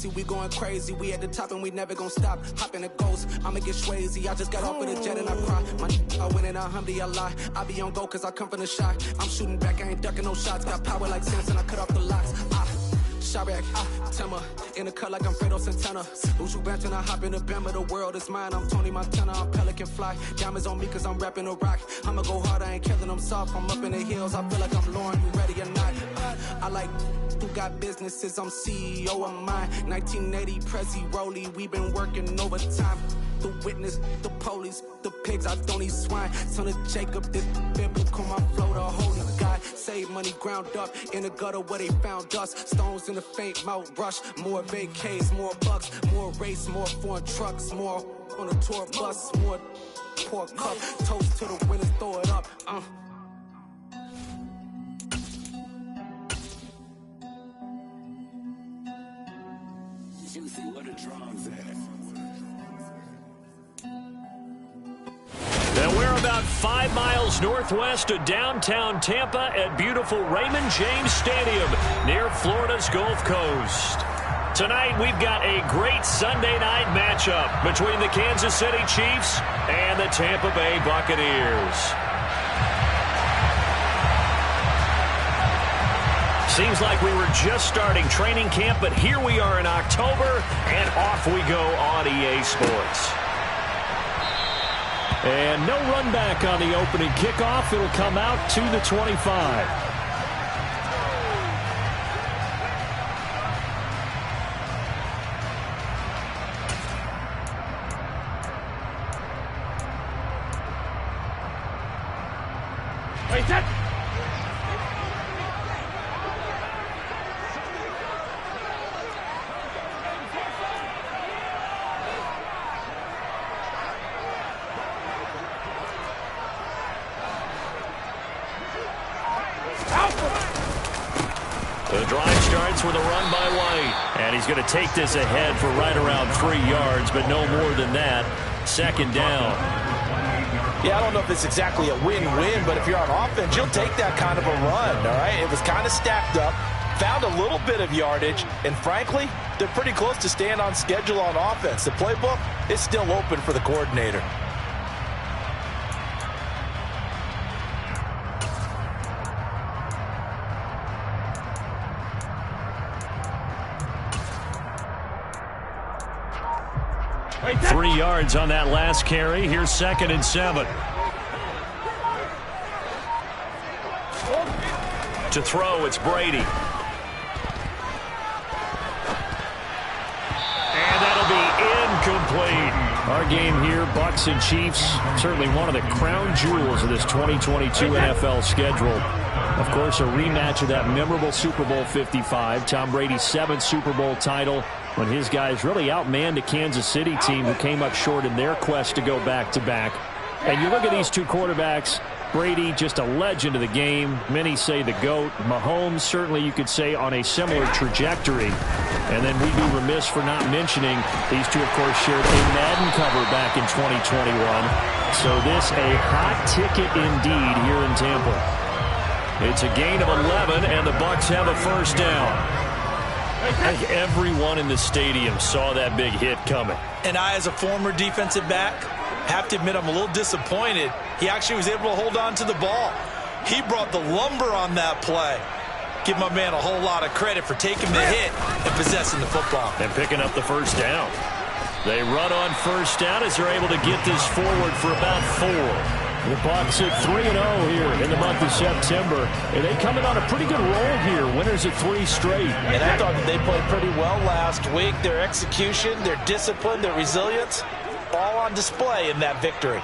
lazy, we going crazy. We at the top and we never gonna stop. Hop in a ghost, I'ma get swayzy. I just got off of the jet and I cry. I win in a Humvee, I lie. I be on go cause I come from the shot. I'm shooting back, I ain't ducking no shots. Got power like Samson, I cut off the locks. Chirac, Timmer, in the cut like I'm Fredo Santana. Who's you benching? I hop in the Bama, the world is mine. I'm Tony Montana, I'm Pelican Fly. Diamonds on me cause I'm rapping a rock. I'ma go hard, I ain't killing them soft. I'm up in the hills, I feel like I'm Lauren, you ready or not? I like who got businesses, I'm CEO of mine. 1980 Prezi Rolly, we been working overtime. The witness, the police, the pigs, I don't eat swine. Son of Jacob, this biblical, my flow, the holy God. Save money ground up in the gutter where they found us. Stones in the faint mouth rush. More vacays, more bucks, more race, more foreign trucks, more on a tour bus, more pork cup. Toast to the winners, throw it up. Juicy, what a drums at. And we're about 5 miles northwest of downtown Tampa at beautiful Raymond James Stadium near Florida's Gulf Coast. Tonight we've got a great Sunday night matchup between the Kansas City Chiefs and the Tampa Bay Buccaneers. Seems like we were just starting training camp, but here we are in October, and off we go on EA Sports. And no run back on the opening kickoff. It'll come out to the 25. Wait, that. The drive starts with a run by White. And he's going to take this ahead for right around 3 yards, but no more than that. Second down. Yeah, I don't know if it's exactly a win-win, but if you're on offense, you'll take that kind of a run, all right? It was kind of stacked up, found a little bit of yardage, and frankly, they're pretty close to staying on schedule on offense. The playbook is still open for the coordinator. Wait, 3 yards on that last carry. Here's 2nd and 7. To throw, it's Brady. And that'll be incomplete. Our game here, Bucs and Chiefs, certainly one of the crown jewels of this 2022 NFL schedule. Of course, a rematch of that memorable Super Bowl 55, Tom Brady's 7th Super Bowl title, when his guys really outmanned a Kansas City team who came up short in their quest to go back-to-back. And you look at these two quarterbacks, Brady, just a legend of the game. Many say the GOAT. Mahomes, certainly you could say on a similar trajectory. And then we'd be remiss for not mentioning these two, of course, shared a Madden cover back in 2021. So this a hot ticket indeed here in Tampa. It's a gain of 11, and the Bucs have a first down. I think everyone in the stadium saw that big hit coming. And I, as a former defensive back, have to admit I'm a little disappointed. He actually was able to hold on to the ball. He brought the lumber on that play. Give my man a whole lot of credit for taking the hit and possessing the football. And picking up the first down. They run on first down as they're able to get this forward for about 4. The Bucs at 3-0 here in the month of September. And they come in on a pretty good roll here. Winners of 3 straight. And I thought that they played pretty well last week. Their execution, their discipline, their resilience, all on display in that victory.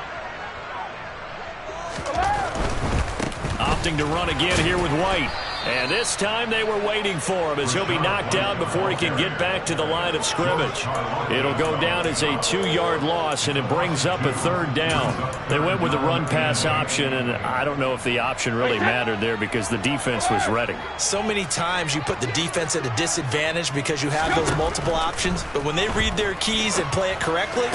Opting to run again here with White. And this time they were waiting for him as he'll be knocked down before he can get back to the line of scrimmage. It'll go down as a 2-yard loss, and it brings up a 3rd down. They went with the run-pass option, and I don't know if the option really mattered there because the defense was ready. So many times you put the defense at a disadvantage because you have those multiple options, but when they read their keys and play it correctly,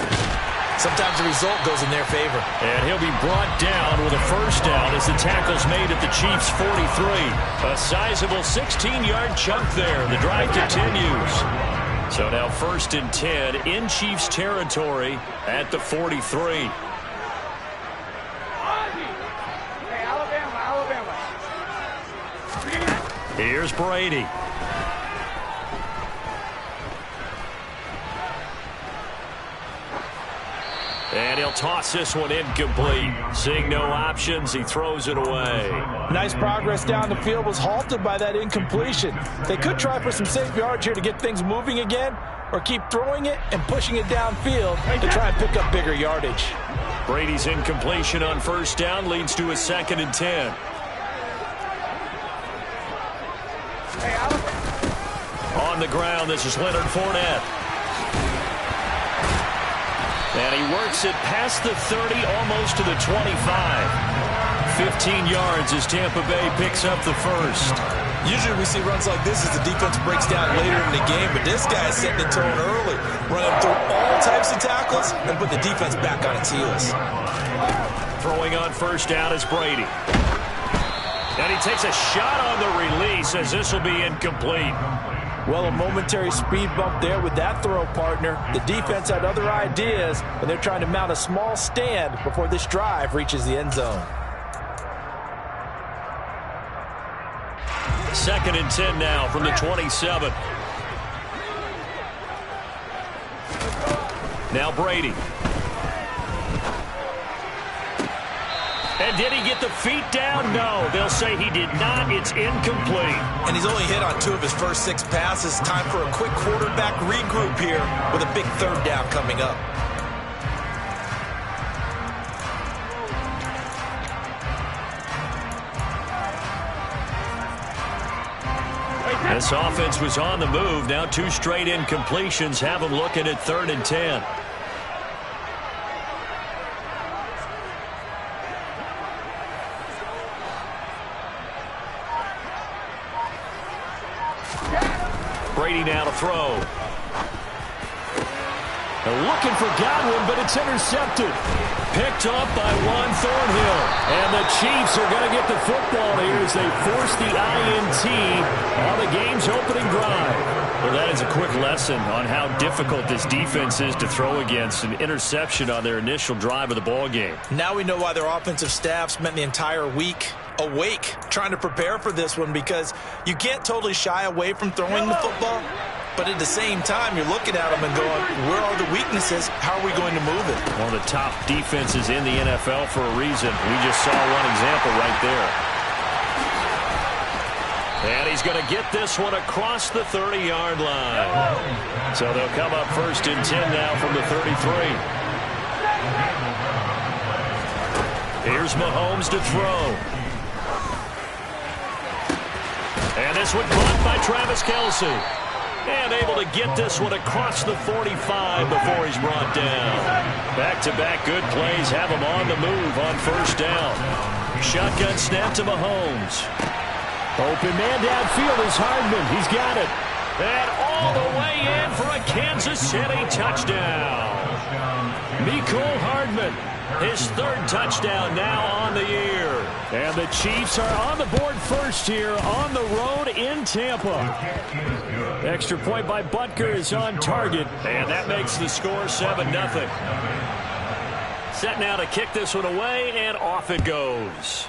sometimes the result goes in their favor. And he'll be brought down with a first down as the tackle's made at the Chiefs' 43. A sizable 16-yard chunk there. The drive continues. So now 1st and 10 in Chiefs territory at the 43. Here's Brady. And he'll toss this one incomplete. Seeing no options, he throws it away. Nice progress down the field was halted by that incompletion. They could try for some safe yards here to get things moving again, or keep throwing it and pushing it downfield to try and pick up bigger yardage. Brady's incompletion on 1st down leads to a 2nd and 10. On the ground, this is Leonard Fournette. And he works it past the 30, almost to the 25. 15 yards as Tampa Bay picks up the first. Usually we see runs like this as the defense breaks down later in the game, but this guy is setting the tone early, running through all types of tackles and put the defense back on its heels. Throwing on 1st down is Brady. And he takes a shot on the release as this will be incomplete. Well, a momentary speed bump there with that throw, partner. The defense had other ideas, and they're trying to mount a small stand before this drive reaches the end zone. 2nd and 10 now from the 27. Now Brady. And did he get the feet down? No, they'll say he did not. It's incomplete. And he's only hit on 2 of his first 6 passes. Time for a quick quarterback regroup here with a big 3rd down coming up. This offense was on the move. Now 2 straight incompletions have them looking at 3rd and 10. Brady now to throw. They're looking for Godwin, but it's intercepted. Picked up by Juan Thornhill. And the Chiefs are going to get the football here as they force the INT on the game's opening drive. Well, that is a quick lesson on how difficult this defense is to throw against. An interception on their initial drive of the ball game. Now we know why their offensive staff spent the entire week awake trying to prepare for this one, because you can't totally shy away from throwing the football, but at the same time you're looking at them and going, where are the weaknesses? How are we going to move it? One of the top defenses in the NFL for a reason. We just saw one example right there. And he's going to get this one across the 30-yard line. So they'll come up 1st and 10 now from the 33. Here's Mahomes to throw. And this one caught by Travis Kelce. And able to get this one across the 45 before he's brought down. Back-to-back good plays have him on the move on 1st down. Shotgun snap to Mahomes. Open man downfield is Hardman. He's got it. And all the way in for a Kansas City touchdown. Mecole Hardman, his 3rd touchdown now on the year. And the Chiefs are on the board first here on the road in Tampa. Extra point by Butker is on target. And that makes the score 7-0. Set now to kick this one away, and off it goes.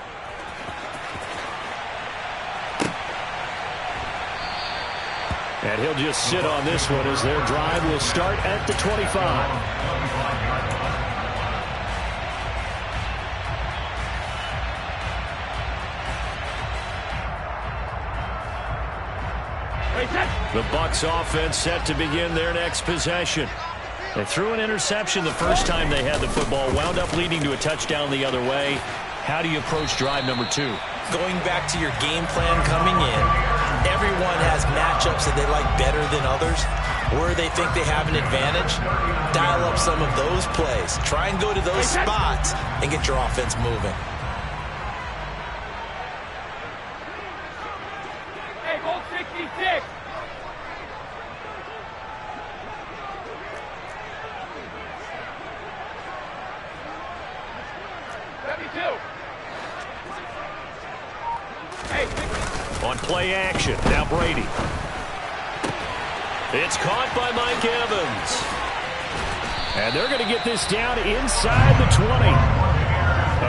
And he'll just sit on this one as their drive will start at the 25. The Bucs offense set to begin their next possession. They threw an interception the first time they had the football, wound up leading to a touchdown the other way. How do you approach drive number 2? Going back to your game plan coming in, everyone has matchups that they like better than others, where they think they have an advantage. Dial up some of those plays. Try and go to those spots and get your offense moving. Hey, Gold 66. On play action, now Brady. It's caught by Mike Evans. And they're going to get this down inside the 20.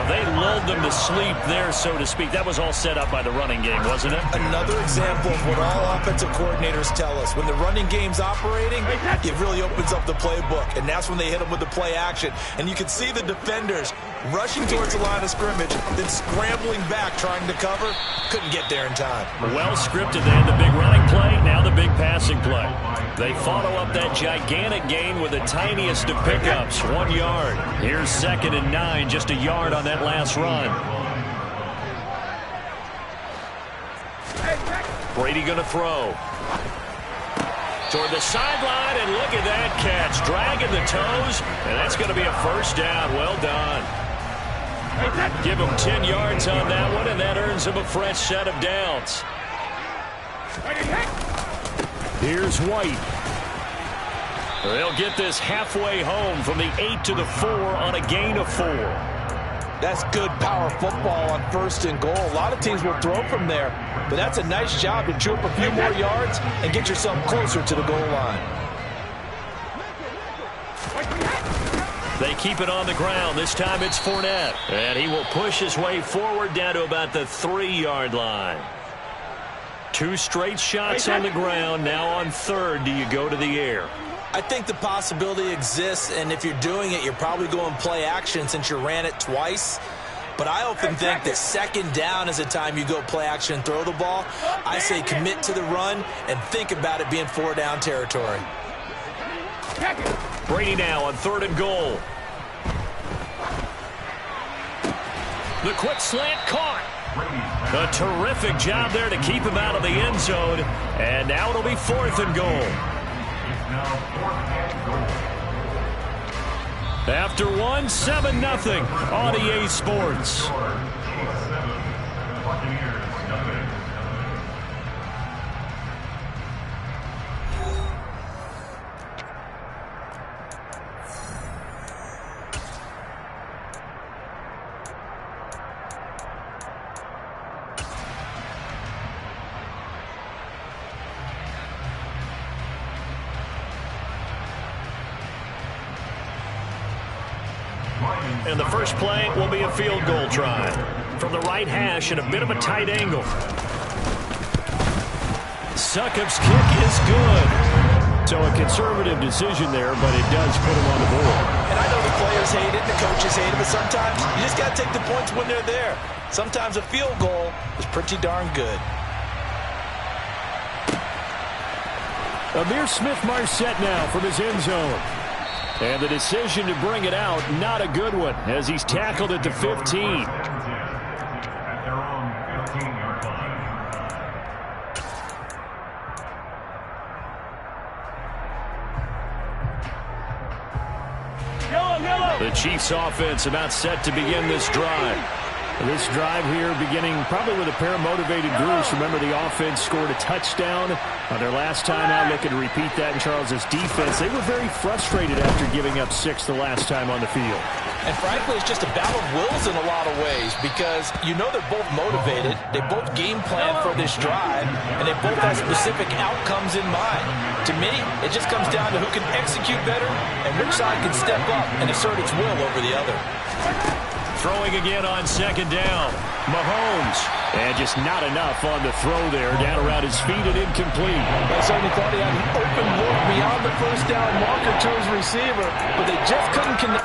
They lulled them to sleep there, so to speak. That was all set up by the running game, wasn't it? Another example of what all offensive coordinators tell us. When the running game's operating, it really opens up the playbook, and that's when they hit them with the play action. And you can see the defenders rushing towards the line of scrimmage, then scrambling back trying to cover. Couldn't get there in time. Well scripted. They had the big running play, now the big passing play. They follow up that gigantic gain with the tiniest of pickups, 1 yard. Here's 2nd and 9, just a yard on that last run. Brady going to throw. Toward the sideline, and look at that catch. Dragging the toes, and that's going to be a first down. Well done. Give him 10 yards on that one, and that earns him a fresh set of downs. Here's White. They'll get this halfway home from the 8 to the 4 on a gain of 4. That's good power football on 1st and goal. A lot of teams will throw from there, but that's a nice job to chew up a few more yards and get yourself closer to the goal line. They keep it on the ground. This time it's Fournette. And he will push his way forward down to about the 3-yard line. 2 straight shots on the ground. Now on 3rd, do you go to the air? I think the possibility exists, and if you're doing it, you're probably going play action since you ran it twice. But I often think that 2nd down is the time you go play action and throw the ball. I say commit to the run and think about it being 4-down territory. Brady now on 3rd and goal. The quick slant caught. A terrific job there to keep him out of the end zone. And now it'll be 4th and goal. After 1, 7-0 on EA Sports. And the first play will be a field goal try. From the right hash at a bit of a tight angle. Succop's kick is good. So a conservative decision there, but it does put him on the board. And I know the players hate it, the coaches hate it, but sometimes you just got to take the points when they're there. Sometimes a field goal is pretty darn good. Amir Smith-Marset now from his end zone. And the decision to bring it out, not a good one, as he's tackled at the 15. The Chiefs offense about set to begin this drive. This drive here beginning probably with a pair of motivated Bruce. Remember, the offense scored a touchdown on their last time out. Looking to repeat that in Charles's defense. They were very frustrated after giving up 6 the last time on the field. And frankly, it's just a battle of wills in a lot of ways because you know they're both motivated. They both game plan for this drive, and they both have specific outcomes in mind. To me, it just comes down to who can execute better and which side can step up and assert its will over the other. Throwing again on 2nd down. Mahomes. And just not enough on the throw there. Down around his feet and incomplete. I certainly thought he had an open look beyond the 1st down marker to his receiver, but they just couldn't connect.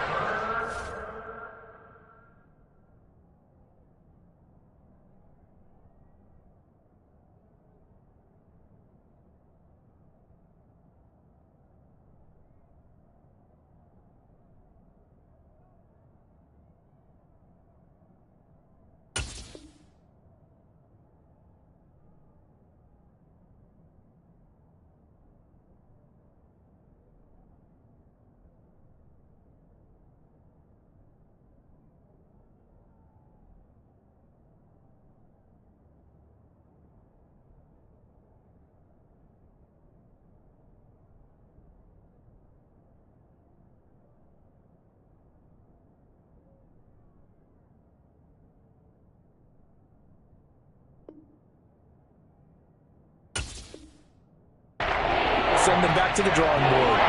send them back to the drawing board.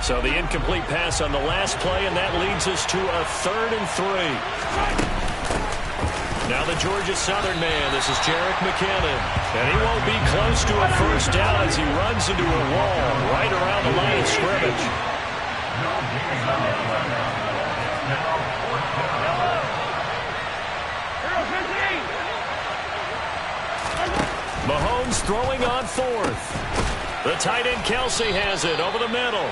So the incomplete pass on the last play, and that leads us to a 3rd and 3. Now the Georgia Southern man, this is Jerick McKinnon. And he won't be close to a first down as he runs into a wall right around the line of scrimmage. Mahomes throwing on 4th. The tight end Kelsey has it over the middle.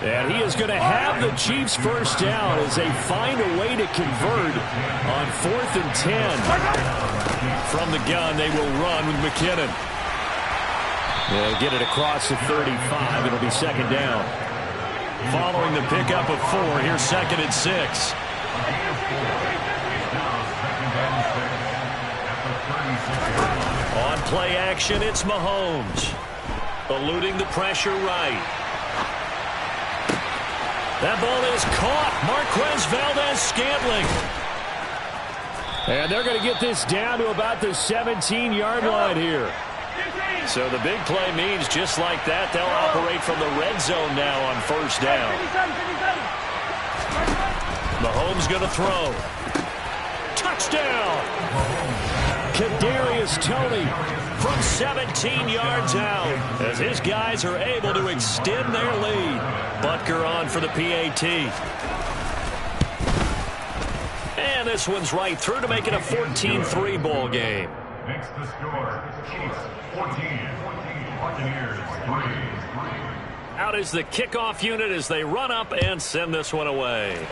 And he is going to have the Chiefs first down as they find a way to convert on 4th and 10. From the gun, they will run with McKinnon. They'll get it across the 35. It'll be 2nd down. Following the pickup of 4, here's 2nd and 6. On play action, it's Mahomes. Eluding the pressure right. That ball is caught. Marquez Valdez-Scantling. And they're going to get this down to about the 17-yard line here. So the big play means just like that, they'll operate from the red zone now on 1st down. Mahomes going to throw. Touchdown! Kadarius Toney from 17 yards out as his guys are able to extend their lead. Butker on for the PAT. And this one's right through to make it a 14-3 ball game. Makes the score. Chiefs 14, Buccaneers 3. Out is the kickoff unit as they run up and send this one away.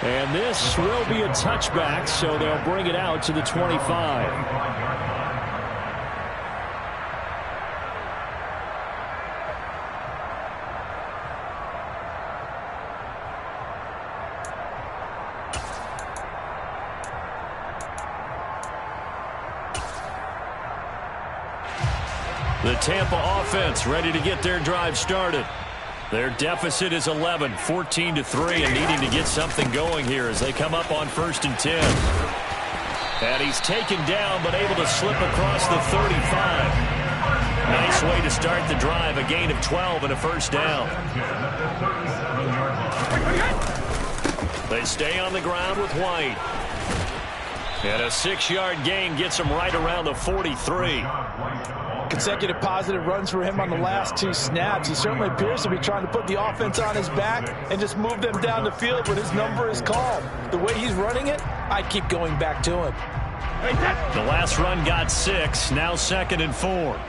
And this will be a touchback, so they'll bring it out to the 25. The Tampa offense ready to get their drive started. Their deficit is 11, 14-3, and needing to get something going here as they come up on 1st and 10. And he's taken down, but able to slip across the 35. Nice way to start the drive, a gain of 12 and a 1st down. They stay on the ground with White. And a 6-yard gain gets him right around the 43. Consecutive positive runs for him on the last 2 snaps. He certainly appears to be trying to put the offense on his back and just move them down the field when his number is called. The way he's running it, I keep going back to him. The last run got 6, now 2nd and 4.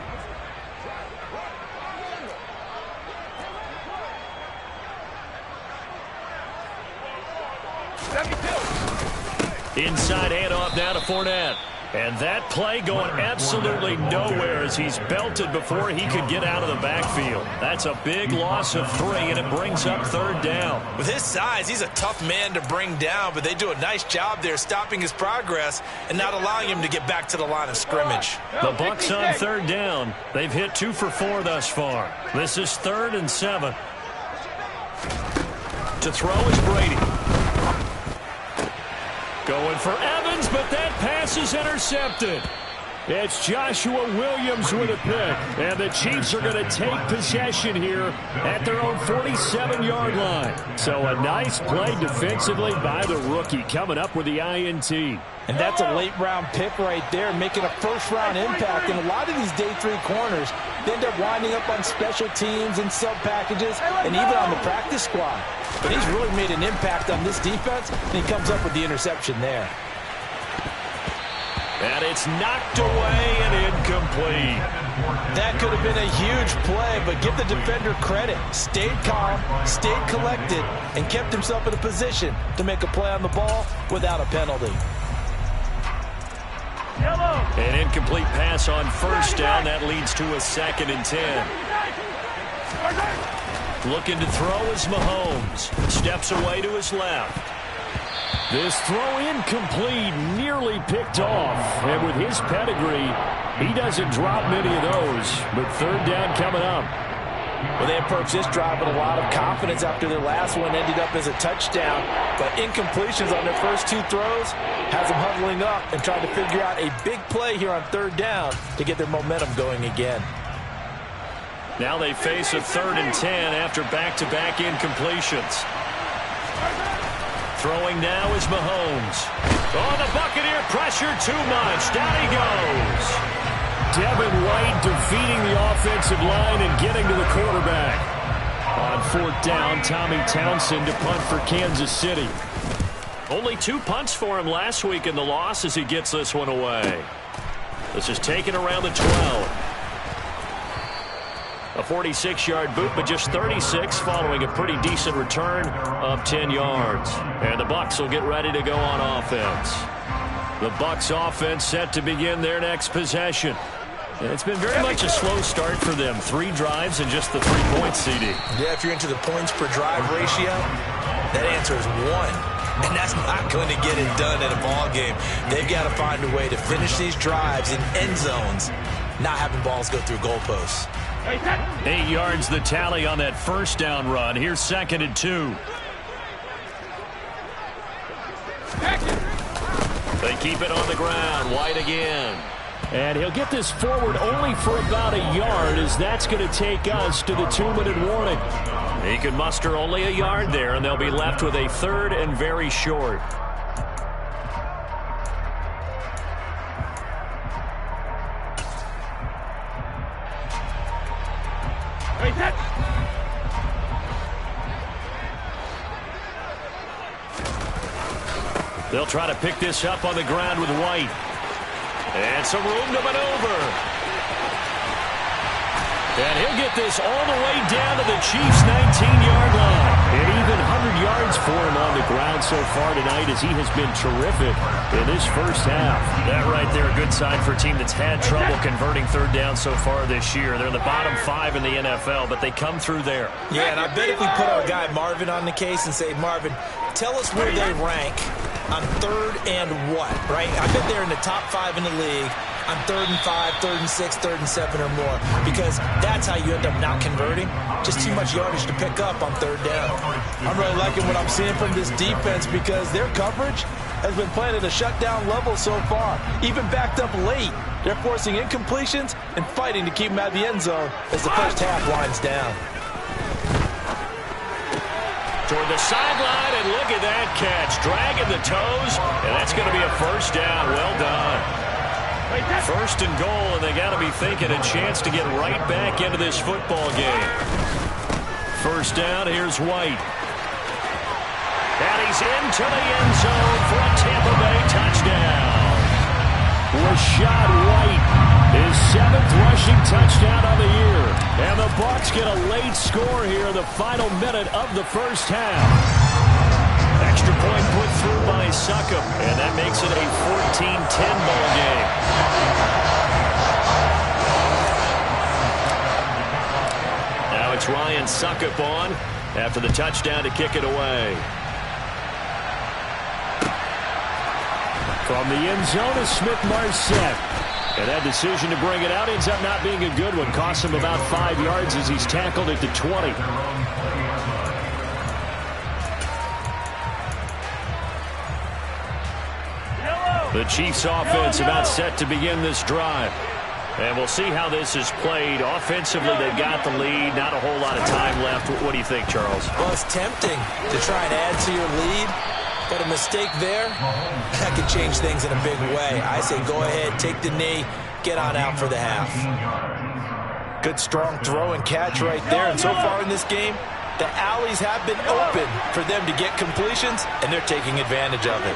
Inside handoff now to Fournette. And that play going absolutely nowhere as he's belted before he could get out of the backfield. That's a big loss of 3, and it brings up 3rd down. With his size, he's a tough man to bring down, but they do a nice job there stopping his progress and not allowing him to get back to the line of scrimmage. The Bucs on 3rd down. They've hit 2 for 4 thus far. This is 3rd and 7. To throw is Brady. Going for Evans, but that pass is intercepted. It's Joshua Williams with a pick. And the Chiefs are going to take possession here at their own 47-yard line. So a nice play defensively by the rookie coming up with the INT. And that's a late-round pick right there, making a first-round impact. And a lot of these day 3 corners, they end up winding up on special teams and sub-packages and even on the practice squad. But he's really made an impact on this defense, and he comes up with the interception there. And it's knocked away and incomplete. That could have been a huge play, but give the defender credit. Stayed calm, stayed collected, and kept himself in a position to make a play on the ball without a penalty. An incomplete pass on 1st down. That leads to a 2nd and 10. Looking to throw is Mahomes. Steps away to his left. This throw incomplete, nearly picked off. And with his pedigree, he doesn't drop many of those. But 3rd down coming up. Well, they approached this drive with a lot of confidence after their last one ended up as a touchdown. But incompletions on their first 2 throws has them huddling up and trying to figure out a big play here on 3rd down to get their momentum going again. Now they face a 3rd and 10 after back-to-back incompletions. Throwing now is Mahomes. Oh, the Buccaneer pressure too much. Down he goes. Devin White defeating the offensive line and getting to the quarterback. On 4th down, Tommy Townsend to punt for Kansas City. Only 2 punts for him last week in the loss as he gets this one away. This is taken around the 12. A 46-yard boot, but just 36 following a pretty decent return of 10 yards. And the Bucs will get ready to go on offense. The Bucs offense set to begin their next possession. And it's been very much a slow start for them. 3 drives and just the 3 points, CD. Yeah, if you're into the points per drive ratio, that answer is 1. And that's not going to get it done in a ball game. They've got to find a way to finish these drives in end zones, not having balls go through goalposts. 8 yards the tally on that 1st down run. Here's 2nd and 2. They keep it on the ground. White again. And he'll get this forward only for about a yard, as that's going to take us to the 2-minute warning. He can muster only a yard there, and they'll be left with a 3rd and very short. They'll try to pick this up on the ground with White. And some room to maneuver. And he'll get this all the way down to the Chiefs' 19-yard line. And even 100 yards for him on the ground so far tonight, as he has been terrific in this first half. That right there, a good sign for a team that's had trouble converting 3rd down so far this year. They're in the bottom 5 in the NFL, but they come through there. Yeah, and I bet if we put our guy Marvin on the case and say, Marvin, tell us where they rank on 3rd and what, right? I bet they're in the top 5 in the league on 3rd and 5, 3rd and 6, 3rd and 7 or more, because that's how you end up not converting. Just too much yardage to pick up on 3rd down. I'm really liking what I'm seeing from this defense, because their coverage has been playing at a shutdown level so far. Even backed up late, they're forcing incompletions and fighting to keep them out of the end zone as the first half winds down. Toward the sideline, and look at that catch. Dragging the toes, and that's going to be a 1st down. Well done. 1st and goal, and they got to be thinking a chance to get right back into this football game. 1st down, here's White. And he's into the end zone for a Tampa Bay touchdown. Rashad White, his 7th rushing touchdown of the year. And the Bucs get a late score here in the final minute of the first half. Extra point put through by Succop, and that makes it a 14-10 ball game. Now it's Ryan Succop on after the touchdown to kick it away. From the end zone is Smith-Marset. And that decision to bring it out ends up not being a good one. Costs him about 5 yards as he's tackled at the 20. The Chiefs offense about set to begin this drive. And we'll see how this is played. Offensively, they've got the lead. Not a whole lot of time left. What do you think, Charles? Well, it's tempting to try and add to your lead. But a mistake there, that could change things in a big way. I say go ahead, take the knee, get on out for the half. Good, strong throw and catch right there. And so far in this game, the alleys have been open for them to get completions, and they're taking advantage of it.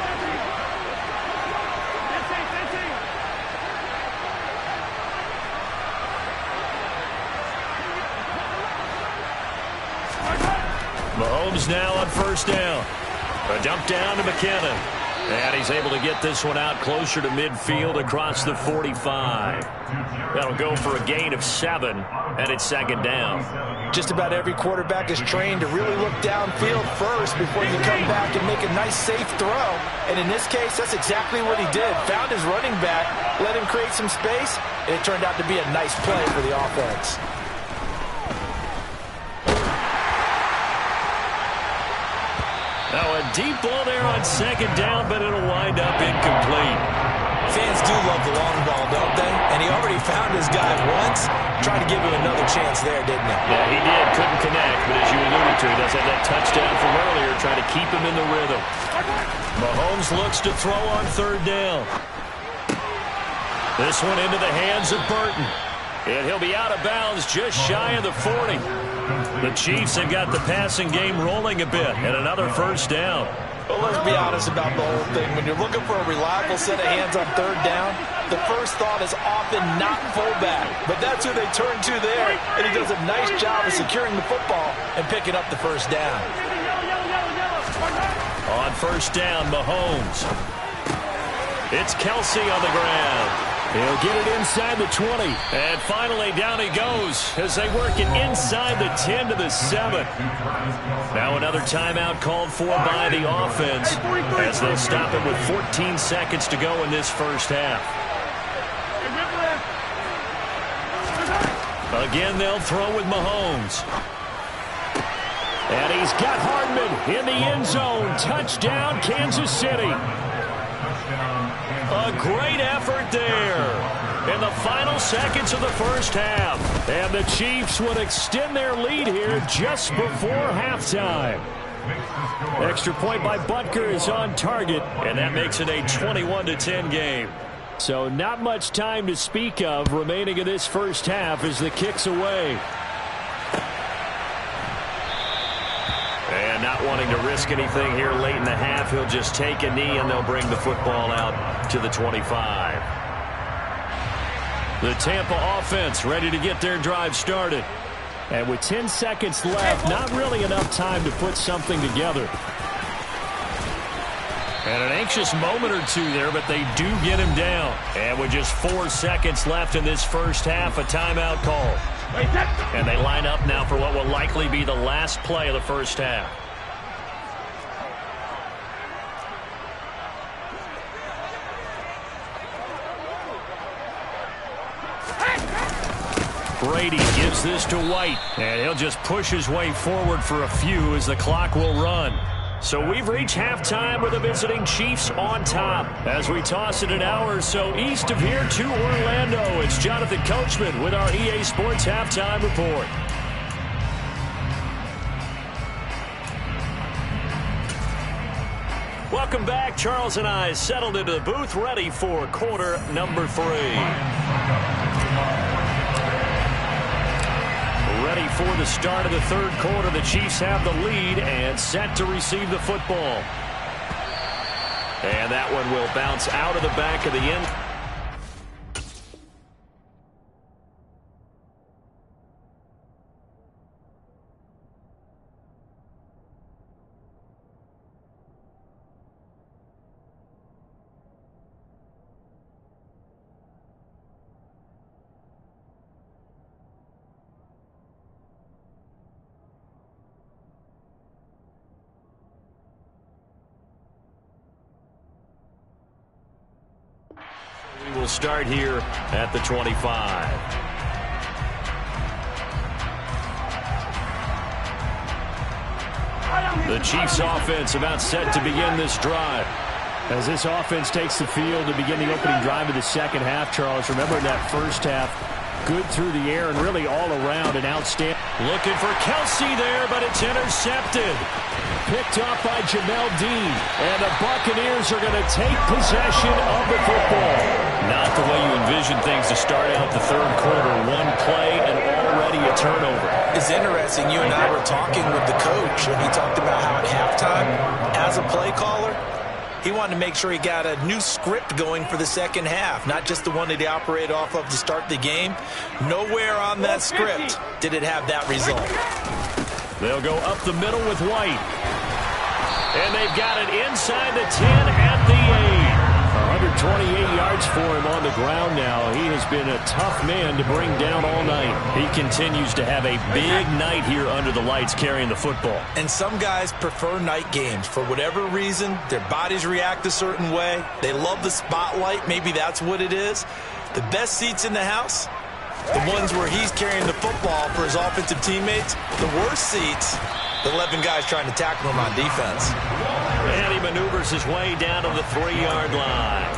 Mahomes now on 1st down. A dump down to McKinnon. And he's able to get this one out closer to midfield across the 45. That'll go for a gain of 7, and it's 2nd down. Just about every quarterback is trained to really look downfield first before you come back and make a nice, safe throw. And in this case, that's exactly what he did. Found his running back, let him create some space, and it turned out to be a nice play for the offense. Now a deep ball there on second down, but it'll wind up incomplete. Fans do love the long ball, don't they? And he already found his guy once. Tried to give him another chance there, didn't he? Yeah, he did. Couldn't connect, but as you alluded to, he does have that touchdown from earlier, trying to keep him in the rhythm. Mahomes looks to throw on third down. This one into the hands of Burton. And he'll be out of bounds just shy of the 40. The Chiefs have got the passing game rolling a bit, and another first down. Well, let's be honest about the whole thing. When you're looking for a reliable set of hands on third down, the first thought is often not fullback. But that's who they turn to there, and he does a nice job of securing the football and picking up the first down. On first down, Mahomes. It's Kelsey on the ground. He'll get it inside the 20. And finally, down he goes as they work it inside the 10 to the 7. Now another timeout called for by the offense as they'll stop it with 14 seconds to go in this first half. Again, they'll throw with Mahomes. And he's got Hardman in the end zone. Touchdown, Kansas City. A great effort there in the final seconds of the first half. And the Chiefs would extend their lead here just before halftime. Extra point by Butker is on target, and that makes it a 21-10 game. So not much time to speak of remaining in this first half as the kick's away. And not wanting to risk anything here late in the half, he'll just take a knee and they'll bring the football out to the 25. The Tampa offense ready to get their drive started. And with 10 seconds left, not really enough time to put something together. And an anxious moment or two there, but they do get him down. And with just 4 seconds left in this first half, a timeout call. And they line up now for what will likely be the last play of the first half. Brady gives this to White, and he'll just push his way forward for a few as the clock will run. So we've reached halftime with the visiting Chiefs on top. As we toss it an hour or so east of here to Orlando, it's Jonathan Coachman with our EA Sports Halftime Report. Welcome back. Charles and I settled into the booth, ready for quarter number 3. Ready for the start of the third quarter. The Chiefs have the lead and set to receive the football. And that one will bounce out of the back of the end. We will start here at the 25. The Chiefs offense about set to begin this drive. As this offense takes the field to begin the opening drive of the second half, Charles, remember in that first half, good through the air and really all around an outstanding. Looking for Kelsey there, but it's intercepted. Picked off by Jamel Dean. And the Buccaneers are going to take possession of the football. Not the way you envision things to start out the third quarter. One play and already a turnover. It's interesting. You and I were talking with the coach, and he talked about how at halftime, as a play caller, he wanted to make sure he got a new script going for the second half, not just the one that he operated off of to start the game. Nowhere on that script did it have that result. They'll go up the middle with White. And they've got it inside the 10 at the 8. 128 yards for him on the ground now. He has been a tough man to bring down all night. He continues to have a big night here under the lights carrying the football. And some guys prefer night games. For whatever reason, their bodies react a certain way. They love the spotlight. Maybe that's what it is. The best seats in the house, the ones where he's carrying the football for his offensive teammates. The worst seats, The 11 guys trying to tackle him on defense. And he maneuvers his way down to the 3-yard line.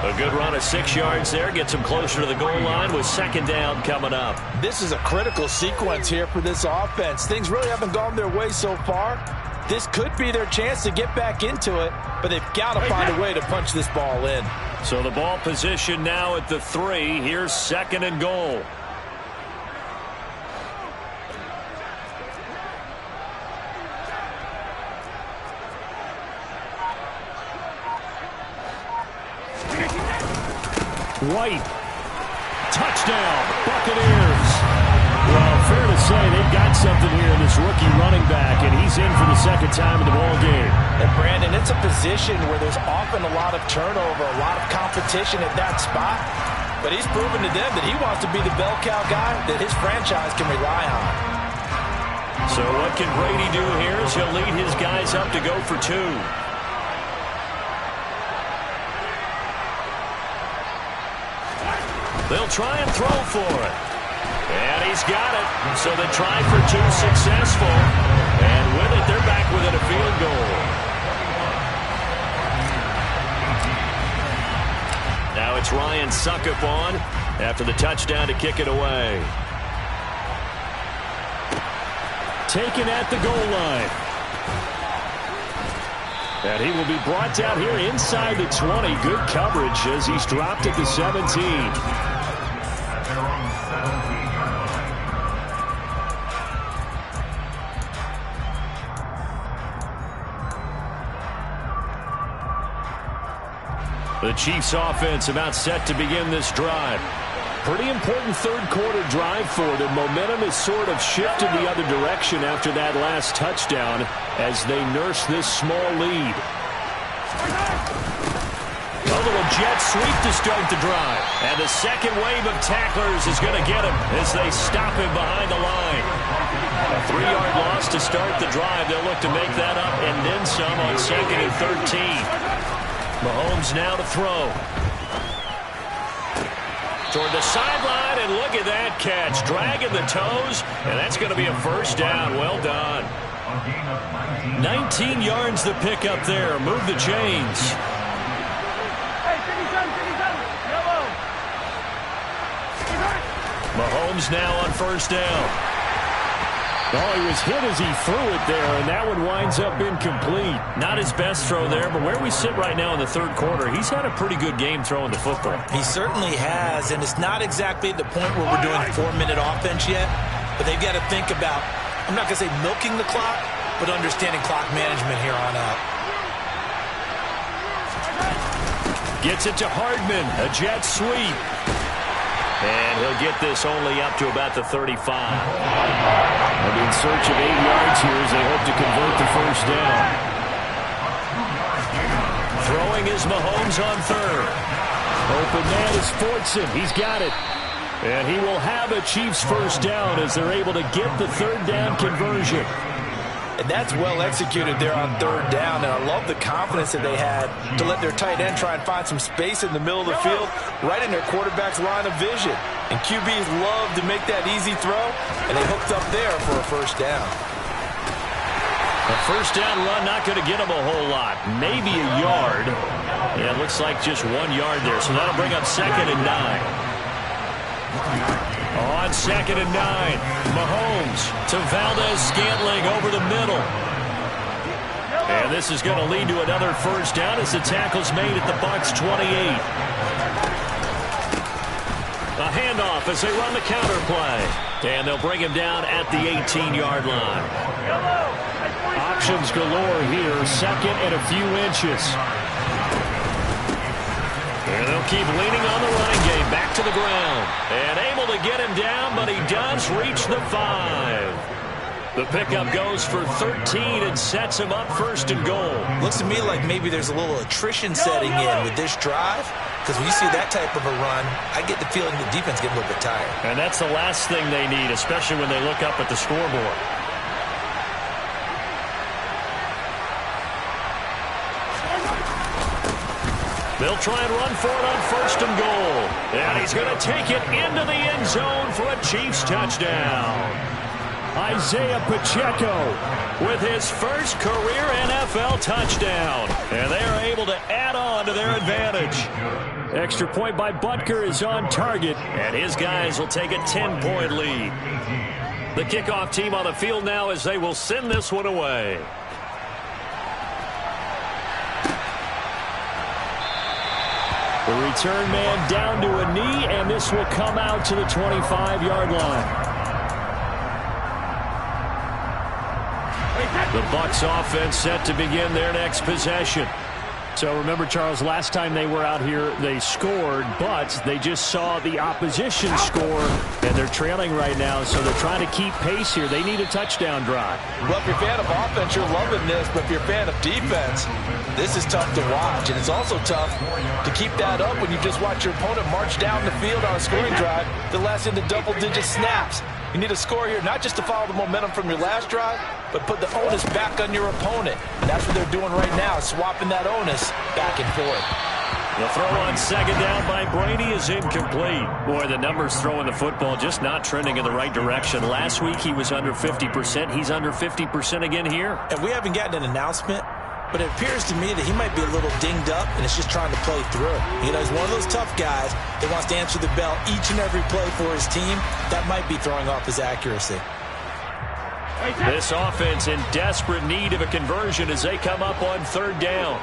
A good run of 6 yards there gets him closer to the goal line with second down coming up. This is a critical sequence here for this offense. Things really haven't gone their way so far. This could be their chance to get back into it, but they've got to find a way to punch this ball in. So the ball position now at the 3. Here's second and goal. White. Touchdown, Buccaneers. Well, fair to say they've got something here in this rookie running back, and he's in for the second time in the ball game. And Brandon, it's a position where there's often a lot of turnover, a lot of competition at that spot. But he's proven to them that he wants to be the bell cow guy that his franchise can rely on. So what can Brady do here is he'll lead his guys up to go for 2. They'll try and throw for it. And he's got it. So they try for 2, successful. And with it, they're back within a field goal. Now it's Ryan Suckup on after the touchdown to kick it away. Taken at the goal line. And he will be brought down here inside the 20. Good coverage as he's dropped at the 17. The Chiefs offense about set to begin this drive. Pretty important third-quarter drive for them. Momentum has sort of shifted the other direction after that last touchdown as they nurse this small lead. A little jet sweep to start the drive. And the second wave of tacklers is going to get him as they stop him behind the line. A 3-yard loss to start the drive. They'll look to make that up and then some on second and 13. Mahomes now to throw. Toward the sideline, and look at that catch. Dragging the toes, and that's going to be a first down. Well done. 19 yards the pick up there. Move the chains. Mahomes now on first down. Oh, he was hit as he threw it there, and that one winds up incomplete. Not his best throw there, but where we sit right now in the third quarter, he's had a pretty good game throwing the football. He certainly has, and it's not exactly the point where we're doing 4-minute offense yet, but they've got to think about, I'm not going to say milking the clock, but understanding clock management here on out. Gets it to Hardman, a jet sweep. And he'll get this only up to about the 35. And in search of 8 yards here as they hope to convert the first down. Throwing is Mahomes on third. Open man is Fortson. He's got it. And he will have a Chiefs first down as they're able to get the third down conversion. And that's well executed there on third down. And I love the confidence that they had to let their tight end try and find some space in the middle of the field, right in their quarterback's line of vision. And QBs love to make that easy throw, and they hooked up there for a first down. A first down run not going to get them a whole lot. Maybe a yard. Yeah, it looks like just 1 yard there. So that'll bring up second and 9. On second and 9, Mahomes to Valdez-Scantling over the middle. And this is going to lead to another first down as the tackle's made at the Bucs 28. A handoff as they run the counter play. And they'll bring him down at the 18-yard line. Options galore here, second and a few inches. And they'll keep leaning on the running game, back to the ground. And able to get him down, but he does reach the 5. The pickup goes for 13 and sets him up first and goal. Looks to me like maybe there's a little attrition setting in with this drive, because when you see that type of a run, I get the feeling the defense gets a little bit tired. And that's the last thing they need, especially when they look up at the scoreboard. They'll try and run for it on first and goal. And he's going to take it into the end zone for a Chiefs touchdown. Isaiah Pacheco with his first career NFL touchdown. And they are able to add on to their advantage. Extra point by Butker is on target, and his guys will take a 10-point lead. The kickoff team on the field now as they will send this one away. The return man down to a knee, and this will come out to the 25-yard line. The Bucs offense set to begin their next possession. So remember, Charles, last time they were out here, they scored, but they just saw the opposition score, and they're trailing right now, so they're trying to keep pace here. They need a touchdown drive. Well, if you're a fan of offense, you're loving this, but if you're a fan of defense, this is tough to watch, and it's also tough to keep that up when you just watch your opponent march down the field on a scoring drive that lasts into double-digit snaps. You need a score here, not just to follow the momentum from your last drive, but put the onus back on your opponent. And that's what they're doing right now, swapping that onus back and forth. The throw on second down by Brady is incomplete. Boy, the numbers throwing the football just not trending in the right direction. Last week he was under 50%. He's under 50% again here. And we haven't gotten an announcement, but it appears to me that he might be a little dinged up and is just trying to play through. You know, he's one of those tough guys that wants to answer the bell each and every play for his team. That might be throwing off his accuracy. This offense in desperate need of a conversion as they come up on third down.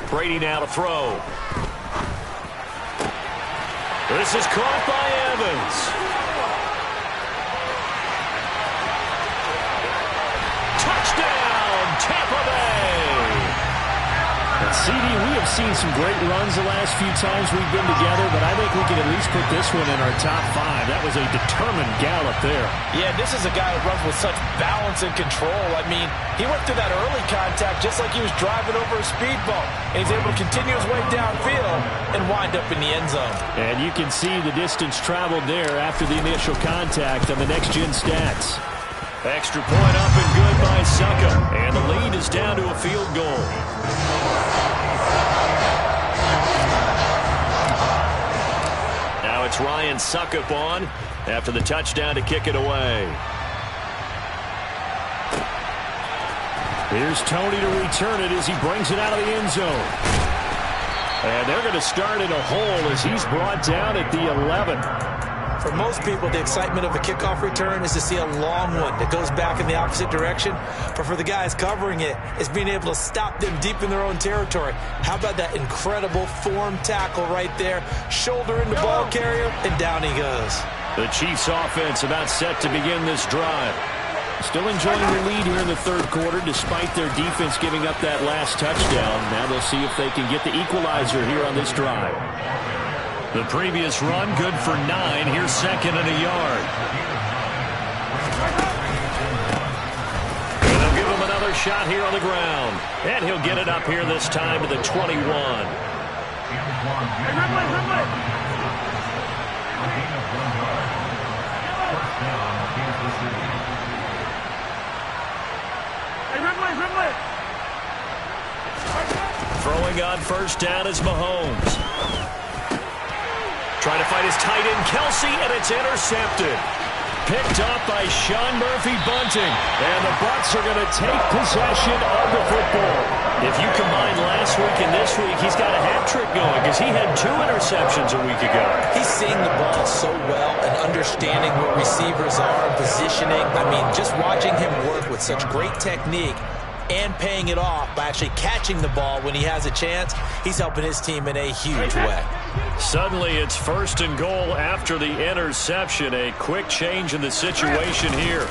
Brady now to throw. This is caught by Evans. Touchdown, Tampa Bay. And CD, we have seen some great runs the last few times we've been together, but I think we can at least put this one in our top 5. That was a determined gallop there. Yeah, this is a guy who runs with such balance and control. I mean, he went through that early contact just like he was driving over a speed bump. And he's able to continue his way downfield and wind up in the end zone. And you can see the distance traveled there after the initial contact on the next-gen stats. Extra point up and good by Suckup. And the lead is down to a field goal. Now it's Ryan Suckup on after the touchdown to kick it away. Here's Tony to return it as he brings it out of the end zone. And they're going to start in a hole as he's brought down at the 11. For most people, the excitement of a kickoff return is to see a long one that goes back in the opposite direction. But for the guys covering it, it's being able to stop them deep in their own territory. How about that incredible form tackle right there? Shoulder in the ball carrier, and down he goes. The Chiefs offense about set to begin this drive. Still enjoying the lead here in the third quarter despite their defense giving up that last touchdown. Now they'll see if they can get the equalizer here on this drive. The previous run good for 9. Here's second and a yard. And they'll give him another shot here on the ground. And he'll get it up here this time to the 21. Throwing on first down is Mahomes. Trying to fight his tight end, Kelsey, and it's intercepted. Picked up by Sean Murphy-Bunting. And the Bucs are going to take possession of the football. If you combine last week and this week, he's got a hat trick going because he had 2 interceptions a week ago. He's seeing the ball so well and understanding where receivers are and positioning. I mean, just watching him work with such great technique and paying it off by actually catching the ball when he has a chance, he's helping his team in a huge way. Suddenly it's first and goal after the interception. A quick change in the situation here.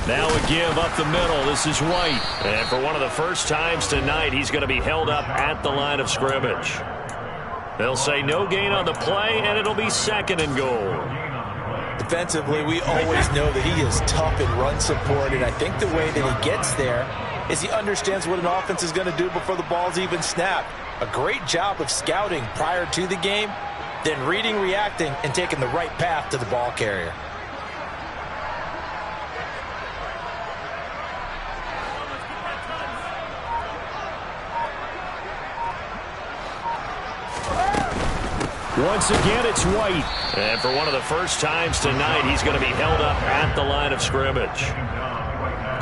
Now a give up the middle. This is White. And for one of the first times tonight, he's going to be held up at the line of scrimmage. They'll say no gain on the play, and it'll be second and goal. Defensively, we always know that he is tough in run support, and I think the way that he gets there is he understands what an offense is going to do before the ball's even snapped. A great job of scouting prior to the game, then reading, reacting, and taking the right path to the ball carrier. Once again, it's White. And for one of the first times tonight, he's going to be held up at the line of scrimmage.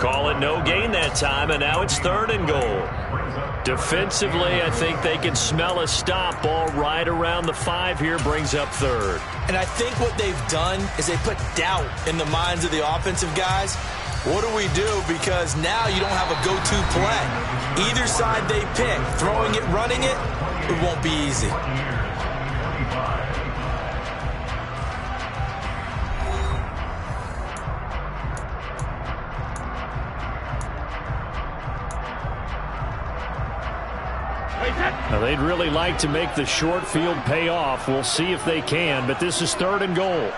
Call it no gain that time, and now it's 3rd and goal. Defensively, I think they can smell a stop. Ball right around the 5 here, brings up 3rd. And I think what they've done is they put doubt in the minds of the offensive guys. What do we do? Because now you don't have a go-to play. Either side they pick, throwing it, running it, it won't be easy. Now, they'd really like to make the short field pay off. We'll see if they can, but this is 3rd and goal.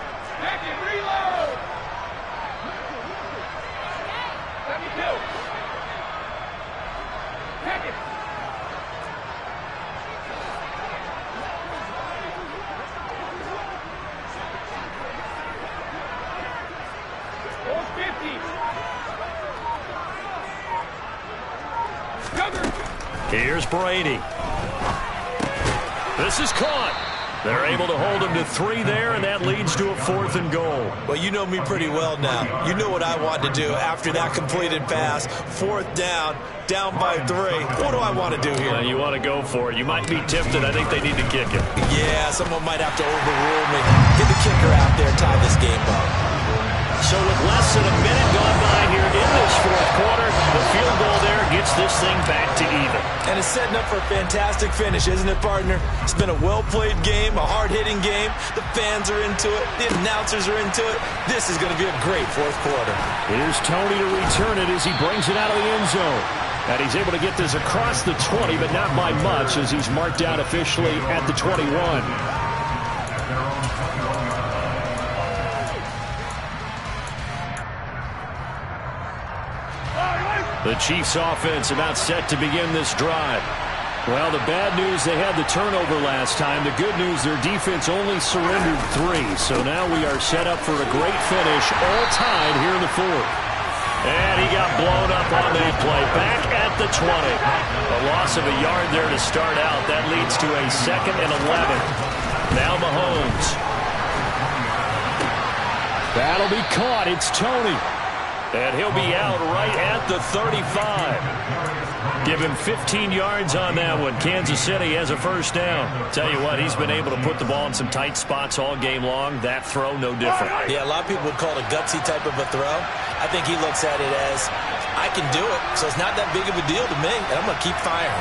Here's Brady. This is caught. They're able to hold him to 3 there, and that leads to a 4th and goal. Well, you know me pretty well now. You know what I want to do after that completed pass. 4th down, down by 3. What do I want to do here? You want to go for it. You might be tempted. I think they need to kick it. Yeah, someone might have to overrule me. Get the kicker out there, tie this game up. So with less than a minute gone by here in this 4th quarter, the field goal there gets this thing back to even. And it's setting up for a fantastic finish, isn't it, partner? It's been a well-played game, a hard-hitting game. The fans are into it. The announcers are into it. This is going to be a great 4th quarter. Here's Tony to return it as he brings it out of the end zone. And he's able to get this across the 20, but not by much as he's marked out officially at the 21. The Chiefs offense about set to begin this drive. Well, the bad news, they had the turnover last time. The good news, their defense only surrendered 3. So now we are set up for a great finish, all tied here in the 4th. And he got blown up on that play. Back at the 20. A loss of a yard there to start out. That leads to a 2nd and 11. Now Mahomes. That'll be caught. It's Tony. And he'll be out right at the 35. Give him 15 yards on that one. Kansas City has a 1st down. Tell you what, he's been able to put the ball in some tight spots all game long. That throw, no different. Yeah, a lot of people would call it a gutsy type of a throw. I think he looks at it as, I can do it, so it's not that big of a deal to me, and I'm going to keep firing.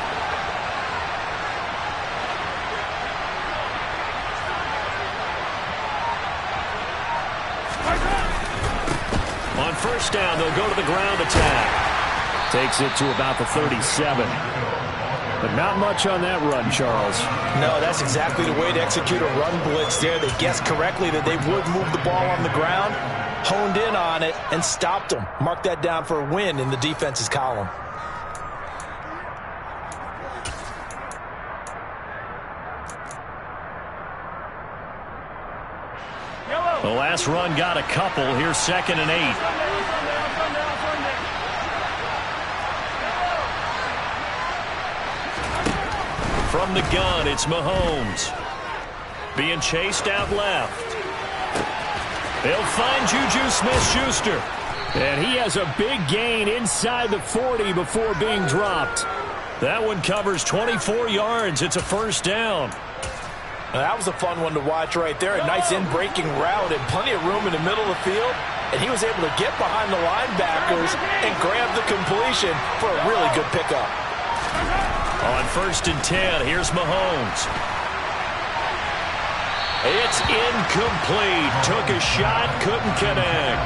On 1st down, they'll go to the ground attack. Takes it to about the 37. But not much on that run, Charles. No, that's exactly the way to execute a run blitz there. They guessed correctly that they would move the ball on the ground, honed in on it, and stopped them. Mark that down for a win in the defense's column. The last run got a couple. Here's 2nd and 8. From the gun, it's Mahomes. Being chased out left. They'll find Juju Smith-Schuster. And he has a big gain inside the 40 before being dropped. That one covers 24 yards. It's a 1st down. Now, that was a fun one to watch right there. A nice in-breaking route and plenty of room in the middle of the field. And he was able to get behind the linebackers and grab the completion for a really good pickup. On 1st and 10, here's Mahomes. It's incomplete. Took a shot, couldn't connect.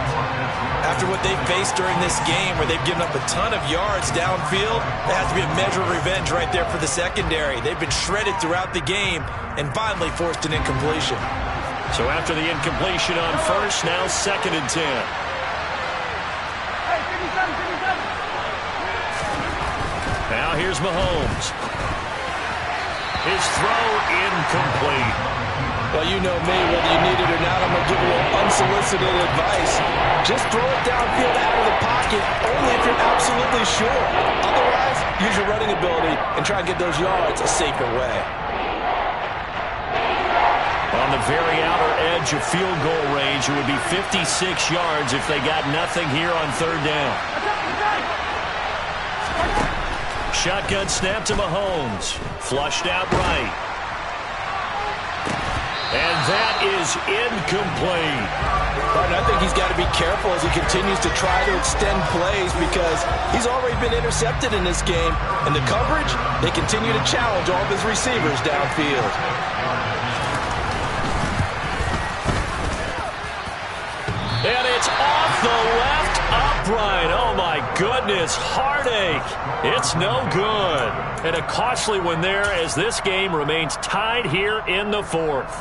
After what they've faced during this game where they've given up a ton of yards downfield, there has to be a measure of revenge right there for the secondary. They've been shredded throughout the game and finally forced an incompletion. So after the incompletion on 1st, now 2nd and 10. Now here's Mahomes. His throw incomplete. Well, you know me, whether you need it or not, I'm going to give a little unsolicited advice. Just throw it downfield out of the pocket, only if you're absolutely sure. Otherwise, use your running ability and try and get those yards a safer way. On the very outer edge of field goal range, it would be 56 yards if they got nothing here on third down. Shotgun snap to Mahomes. Flushed out right. And that is incomplete. But I think he's got to be careful as he continues to try to extend plays because he's already been intercepted in this game. And the coverage, they continue to challenge all of his receivers downfield. And it's off the left upright. Oh, my goodness. Heartache. It's no good. And a costly one there as this game remains tied here in the fourth.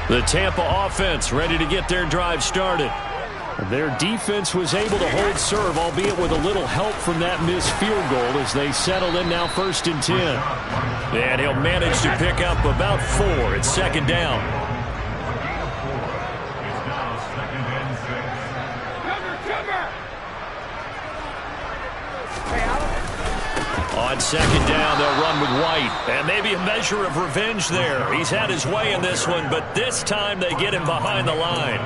The Tampa offense ready to get their drive started. Their defense was able to hold serve, albeit with a little help from that missed field goal as they settled in now 1st and 10. And he'll manage to pick up about 4. It's 2nd down. On 2nd down, they'll run with White. And maybe a measure of revenge there. He's had his way in this one, but this time they get him behind the line.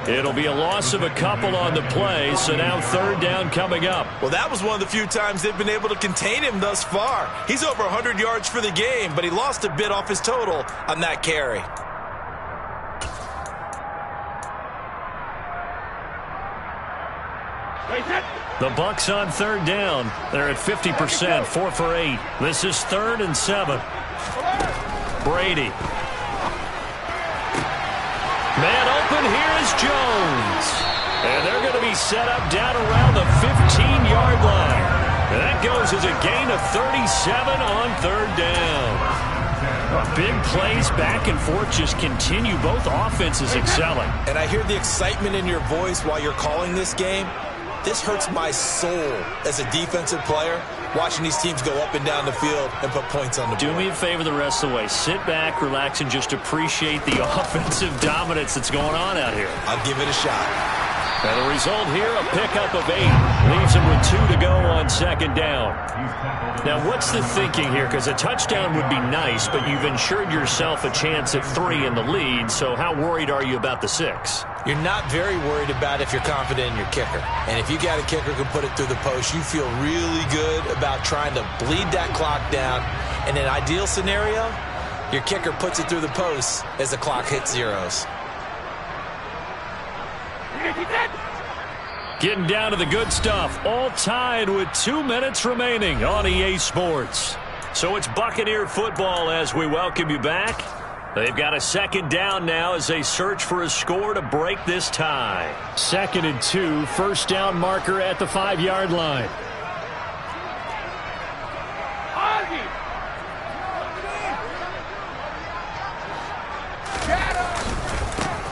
It'll be a loss of a couple on the play, so now 3rd down coming up. Well, that was one of the few times they've been able to contain him thus far. He's over 100 yards for the game, but he lost a bit off his total on that carry. The Bucs on 3rd down. They're at 50%, 4 for 8. This is 3rd and 7. Brady. Man open, here is Jones. And they're going to be set up down around the 15-yard line. And that goes as a gain of 37 on 3rd down. Big plays back and forth just continue. Both offenses excelling. And I hear the excitement in your voice while you're calling this game. This hurts my soul as a defensive player, watching these teams go up and down the field and put points on the board. Do me a favor the rest of the way. Sit back, relax, and just appreciate the offensive dominance that's going on out here. I'll give it a shot. And the result here, a pickup of 8. Leaves him with 2 to go on 2nd down. Now, what's the thinking here? Because a touchdown would be nice, but you've ensured yourself a chance at 3 in the lead, so how worried are you about the 6? You're not very worried about if you're confident in your kicker. And if you got a kicker who can put it through the post, you feel really good about trying to bleed that clock down. In an ideal scenario, your kicker puts it through the post as the clock hits zeros. Getting down to the good stuff. All tied with 2 minutes remaining on EA Sports. So it's Buccaneer football as we welcome you back. They've got a 2nd down now as they search for a score to break this tie. 2nd and 2, 1st down marker at the 5-yard line.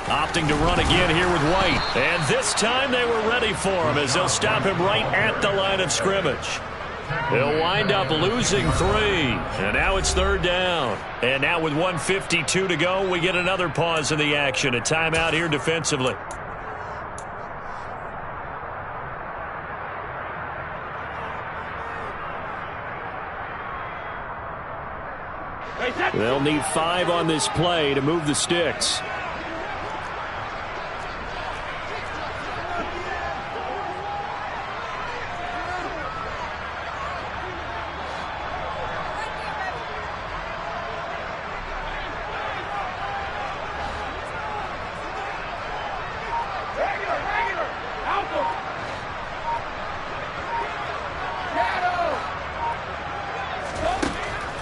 Opting to run again here with White. And this time they were ready for him as they'll stop him right at the line of scrimmage. They'll wind up losing 3. And now it's 3rd down. And now with 1:52 to go, we get another pause in the action. A timeout here defensively. They'll need 5 on this play to move the sticks.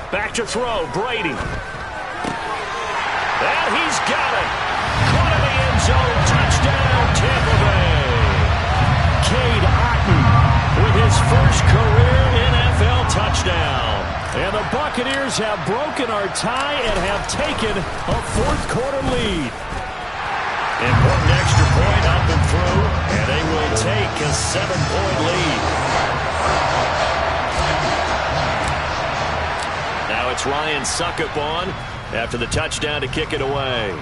Back to throw, Brady. And he's got it. Caught in the end zone. Touchdown, Tampa Bay. Cade Otton with his first career NFL touchdown. And the Buccaneers have broken our tie and have taken a 4th quarter lead. Important extra point up and through, and they will take a 7-point lead. Now it's Ryan Suckup on after the touchdown to kick it away.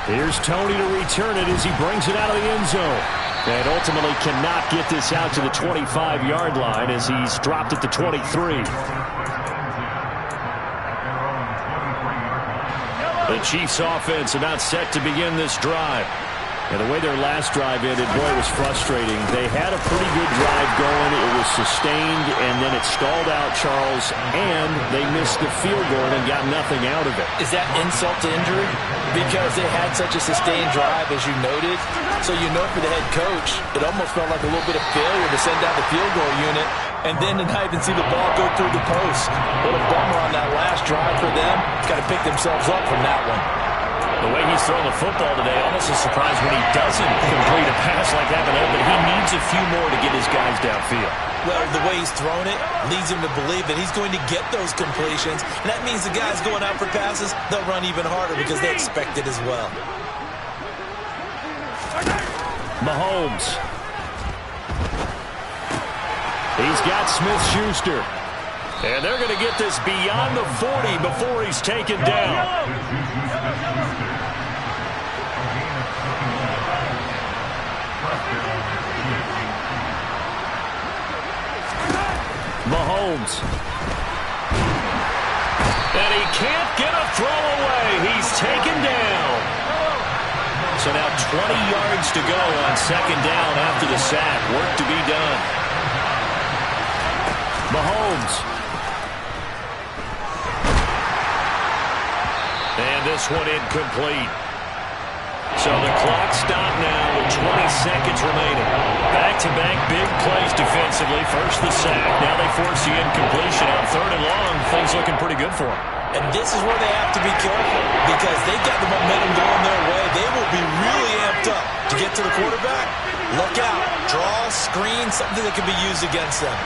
Here's Tony to return it as he brings it out of the end zone. And ultimately cannot get this out to the 25-yard line as he's dropped it to 23. The Chiefs offense about set to begin this drive. And the way their last drive ended, boy, it was frustrating. They had a pretty good drive going. It was sustained, and then it stalled out, Charles, and they missed the field goal and got nothing out of it. Is that insult to injury? Because they had such a sustained drive, as you noted. So you know for the head coach, it almost felt like a little bit of failure to send out the field goal unit and then to not even see the ball go through the post. What a bummer on that last drive for them. Got to pick themselves up from that one. The way he's throwing the football today, almost a surprise when he doesn't complete a pass like that, but he needs a few more to get his guys downfield. Well, the way he's thrown it leads him to believe that he's going to get those completions. And that means the guys going out for passes, they'll run even harder because they expect it as well. Mahomes. He's got Smith-Schuster. And they're going to get this beyond the 40 before he's taken down. Mahomes. And he can't get a throw away. He's taken down. So now 20 yards to go on second down after the sack. Work to be done. Mahomes. And this one incomplete. So the clock stopped now with 20 seconds remaining. Back-to-back big plays defensively. First the sack. Now they force the incompletion on third and long. Things looking pretty good for them. And this is where they have to be careful because they've got the momentum going their way. They will be really amped up to get to the quarterback. Look out. Draw, screen, something that can be used against them.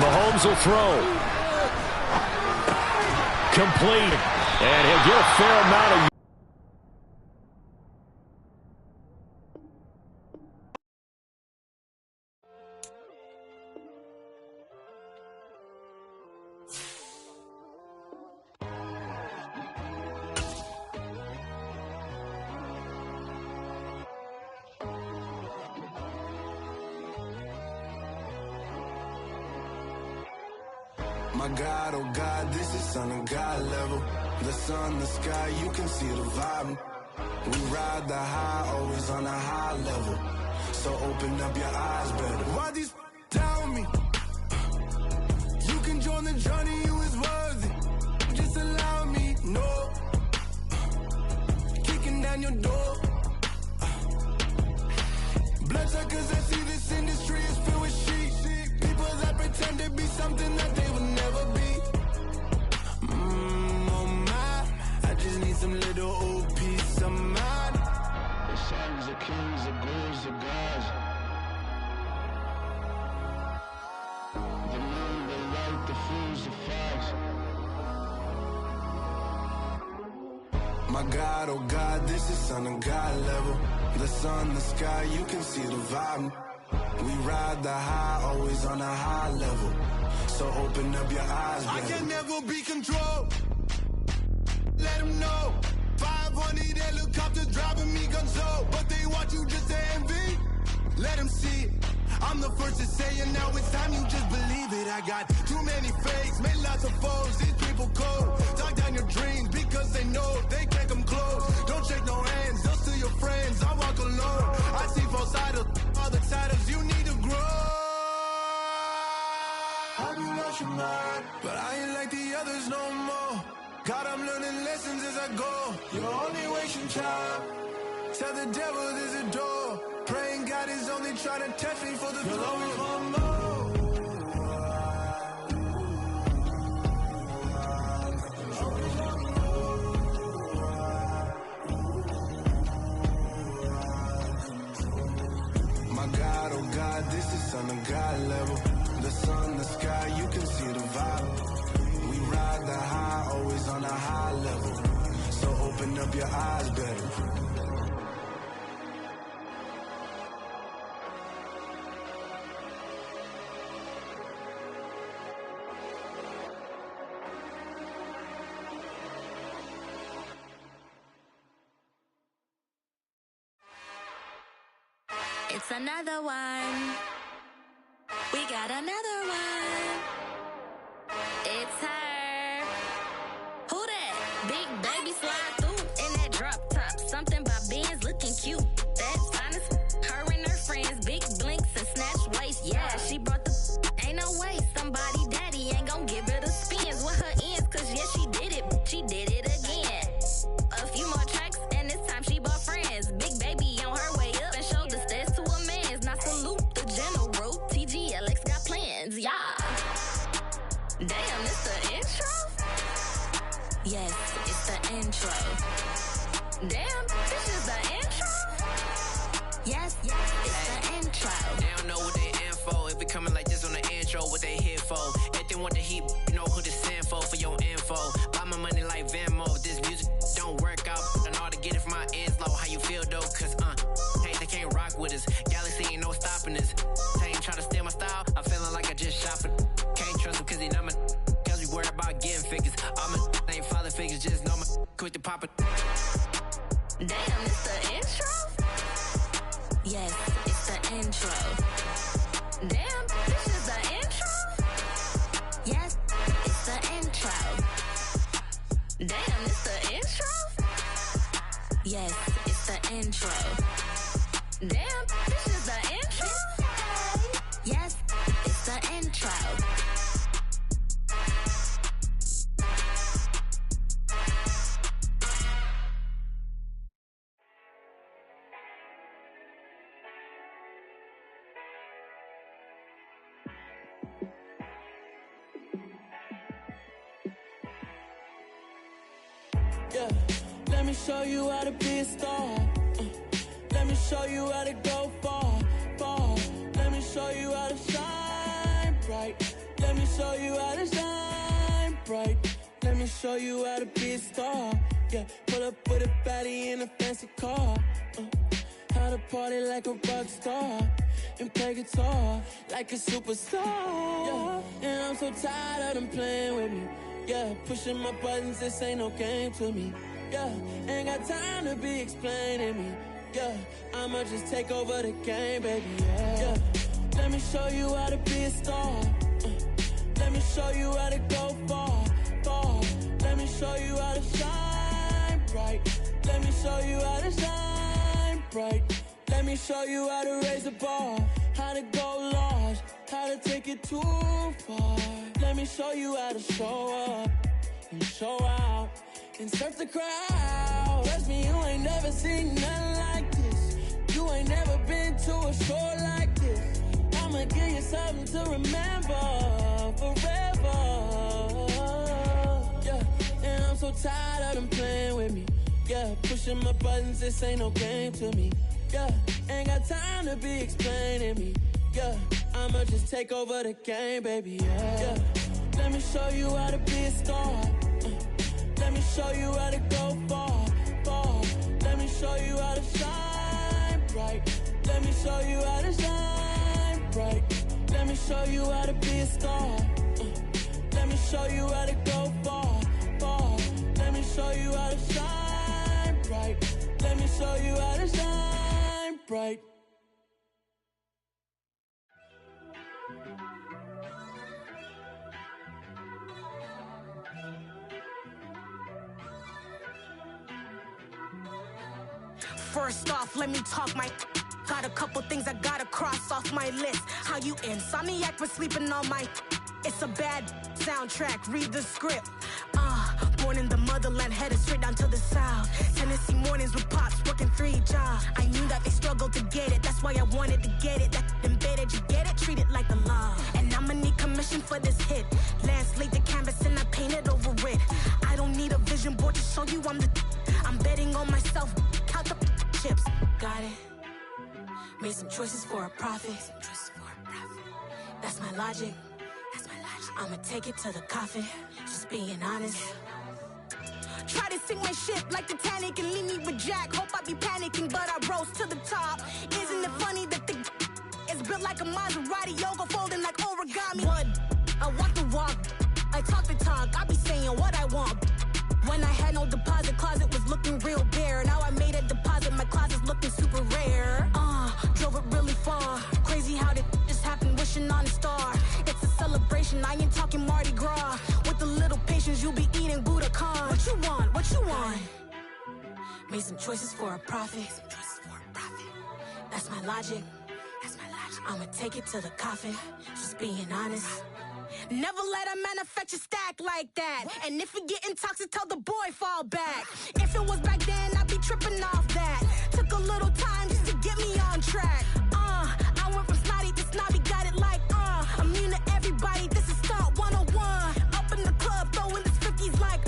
Mahomes will throw. Complete. And he'll get a fair amount of... My God, oh God, this is Son of God level. The sun, the sky, you can see the vibe. We ride the high, always on a high level. So open up your eyes better. Why these tell me? You can join the journey, you is worthy. Just allow me, no. Kicking down your door. Bloodsuckers, I see this industry is filled with sheep. People that pretend to be something that they will never be. Oh my, I just need some little old peace of mind. The sons of kings, the ghouls, the gods. The moon, the light, the fools, the facts. My God, oh God, this is Son of God level. The sun, the sky, you can see the vibe. We ride the high, always on a high level. So open up your eyes, baby. I can never be controlled. Let them know. 500 helicopters driving me gonzo. But they want you just to envy. Let them see it. I'm the first to say it, now it's time you just believe it. I got too many fakes, made lots of foes. These people cold. Talk down your dreams because they know they can't come close. Don't shake no hands, they'll steal your friends. I walk alone. I see false idols, other titles, you need to grow. Have you lost your mind? But I ain't like the others no more. God, I'm learning lessons as I go. You're only wasting time. Tell the devil there's a door. Praying God is only trying to test me for the glory. Always want more. My God, oh God, this is Son of God level. The sun, the sky, you can see the vibe. We ride the high, always on a high level. So open up your eyes better. It's another one. We got another one. baby slide through in that drop top. Something by Benz looking cute. That's honest. Her and her friends, big blinks and snatch waist. Yeah, she brought the ain't no way. Somebody daddy ain't gon' give her the spins with her ends. Cause yeah, she did it. She did it again. A few more tracks and this time she bought friends. Big baby on her way up and showed the stairs to a man's. Now salute the general. TGLX got plans. Yeah. Damn, it's the intro? Yes, it's the intro. Damn, this is the intro? Yes, it's the intro. They don't know what they in for. If it coming like this on the intro, what they here for? If they want the heat, you know who to send for your info. Buy my money like Venmo. If this music don't work out, I know how to get it from my ends low. How you feel though? Cause hey, they can't rock with us. Galaxy ain't no stopping us. They ain't try to steal my style. I'm feeling like I just shot for. Can't trust them cause they not my. Cause we worried about getting figures. All my ain't father figures, just know my quit the pop it. Damn, it's the intro? Yes, it's the intro. Damn, this is the intro? Yes, it's the intro. Damn, it's the intro? Yes, it's the intro. Damn, this is the intro? Yes, it's the intro. Yeah, let me show you how to be a star. Let me show you how to go far, far. Let me show you how to shine bright. Let me show you how to shine bright. Let me show you how to be a star. Yeah, pull up with a baddie in a fancy car. How to party like a rock star and play guitar like a superstar. Yeah, and I'm so tired of them playing with me. Yeah, pushing my buttons, this ain't no game to me. Yeah, ain't got time to be explaining me. Yeah, I'ma just take over the game, baby. Yeah, let me show you how to be a star. Let me show you how to go far, far. Let me show you how to shine bright. Let me show you how to shine bright. Let me show you how to raise the bar, how to go large, how to take it too far. Let me show you how to show up and show out and surf the crowd. Trust me, you ain't never seen nothing like this. You ain't never been to a show like this. I'ma give you something to remember forever. Yeah, and I'm so tired of them playing with me. Yeah, pushing my buttons, this ain't no game to me. Yeah, ain't got time to be explaining me. Yeah, I'ma just take over the game, baby. Yeah, let me show you how to be a star. Let me show you how to go far, far. Let me show you how to shine bright. Let me show you how to shine bright. Let me show you how to be a star. Let me show you how to go far, far. Let me show you how to shine bright. Let me show you how to shine bright. First off, let me talk my. Got a couple things I gotta cross off my list. How you insomniac for sleeping on my. It's a bad soundtrack, read the script. Born in the motherland, headed straight down to the south. Tennessee mornings with pops, working 3 jobs. I knew that they struggled to get it, that's why I wanted to get it. That embedded, you get it, treat it like a law. And I'ma need commission for this hit. Lance laid the canvas and I painted over it. I don't need a vision board to show you I'm betting on myself, count the chips. Got it. Made some choices for a profit. That's my logic. I'ma take it to the coffin. Just being honest. Try to sink my ship like Titanic and leave me with Jack. Hope I be panicking, but I rose to the top. Isn't it funny that the is built like a Maserati, yoga folding like origami? What? I walk the walk. I talk the talk. I be saying what I want. When I had no deposit, closet was looking real bare. Now I made a deposit, my closet's looking super rare. Drove it really far. Crazy how did this happen, wishing on a star. It's a celebration, I ain't talking Mardi Gras. With a little patience, you'll be eating Budokan. What you want? What what you want? Made some choices for a profit. That's my logic. I'ma take it to the coffin. Just being honest. Never let a manufacture stack like that. And if we getting toxic, tell the boy fall back. If it was back then, I'd be tripping off that. Took a little time just to get me on track. I went from snotty to snobby, got it like immune to everybody, this is stunt 101. Up in the club, throwing this 50s like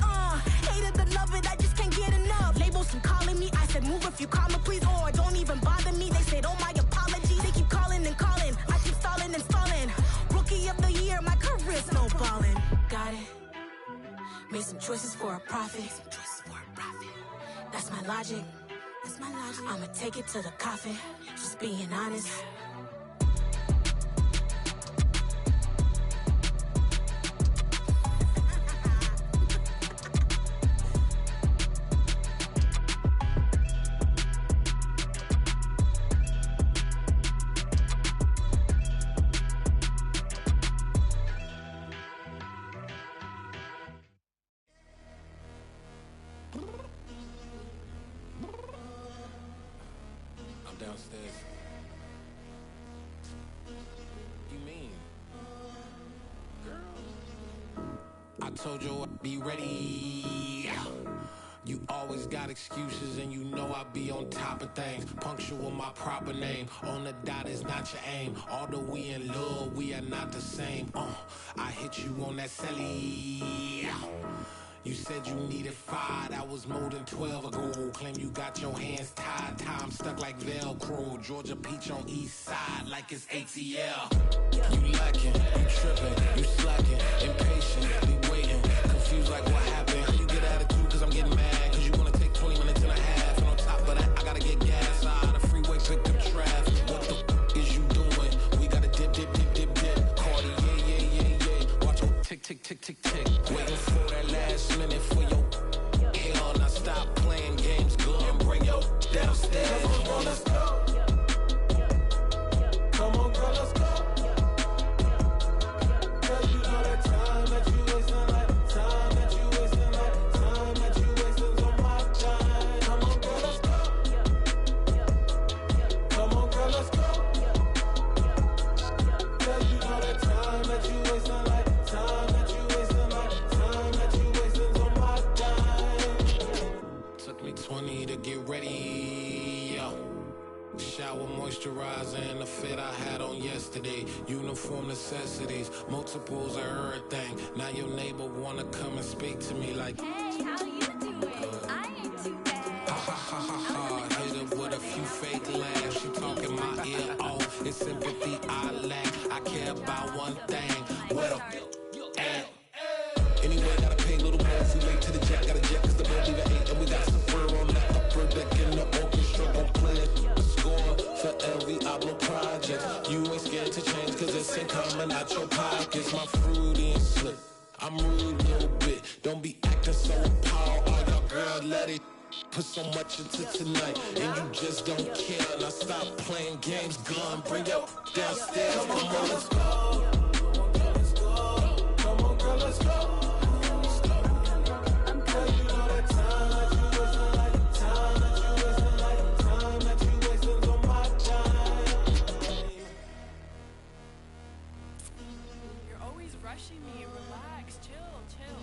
hated to love it, I just can't get enough. Labels from calling me, I said move if you call me please, or don't even bother me. They said oh my apologies, they keep calling and calling. I keep stalling and stalling. Rookie of the year, my career's snowballing. Got it. Made some choices for a profit. That's my logic. I'ma take it to the coffin. Just being honest. Downstairs. You mean? Girl, I told you I'd be ready. You always got excuses and you know I be on top of things. Punctual my proper name. On the dot is not your aim. Although we in love, we are not the same. I hit you on that celly. You said you needed 5, that was more than 12 ago. Claim you got your hands tied, time stuck like Velcro. Georgia peach on east side like it's ATL. You lacking, you tripping, you slacking, impatient, be waiting, confused like what happened. How you get attitude cause I'm getting mad, cause you wanna take 20 minutes and a half. And on top of that, I gotta get gas out of the freeway, pick up traffic. What the is you doing? We gotta dip. Cardi, yeah. Watch your tick. Waiting for that last minute for your hell. Now stop playing games, go and bring your downstairs. Come on, let's go. Come on, girl, let's go. Cause you know that time that you wasting, like time that you wasting, like time that you wasting on my time. Come on, girl, let's go. Come on, girl, let's go. Cause you know that time that you wasting, like time that you wasting, like time that you wasting on my time. Took me 20 to get ready. Shower moisturizer and the fit I had on yesterday. Uniform necessities, multiples of everything. Now your neighbor wanna come and speak to me like, hey, how you doing? I ain't too bad. Ha. Hit her with a few fake laughs. She talking my ear off. It's sympathy I lack. I care about one thing. What up? Anyway, gotta pay a little more if we late to the jet. Got a jet cause the boat leave at 8. And we got some fur on the upper deck in the orchestra. Gon' play a score for every album project. You ain't scared to change cause it's ain't coming out your pockets. My fruity and slip. I'm rude a little bit. Don't be acting so appalled. All y'all girl, let it put so much into tonight. And you just don't care. Now stop playing games, gun. Bring your downstairs. Come on, let's go. Come on, girl, let's go. Rushing me, relax, chill,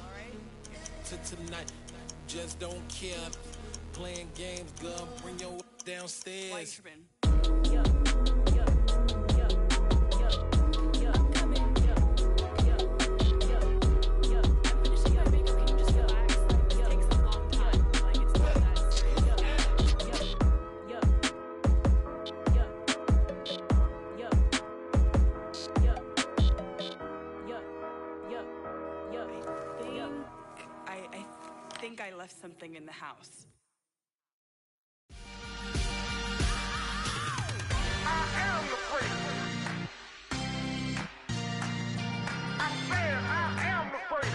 alright? To tonight, just don't care. Playing games, girl, bring your downstairs. I left something in the house. I am the freak. I said I am the freak.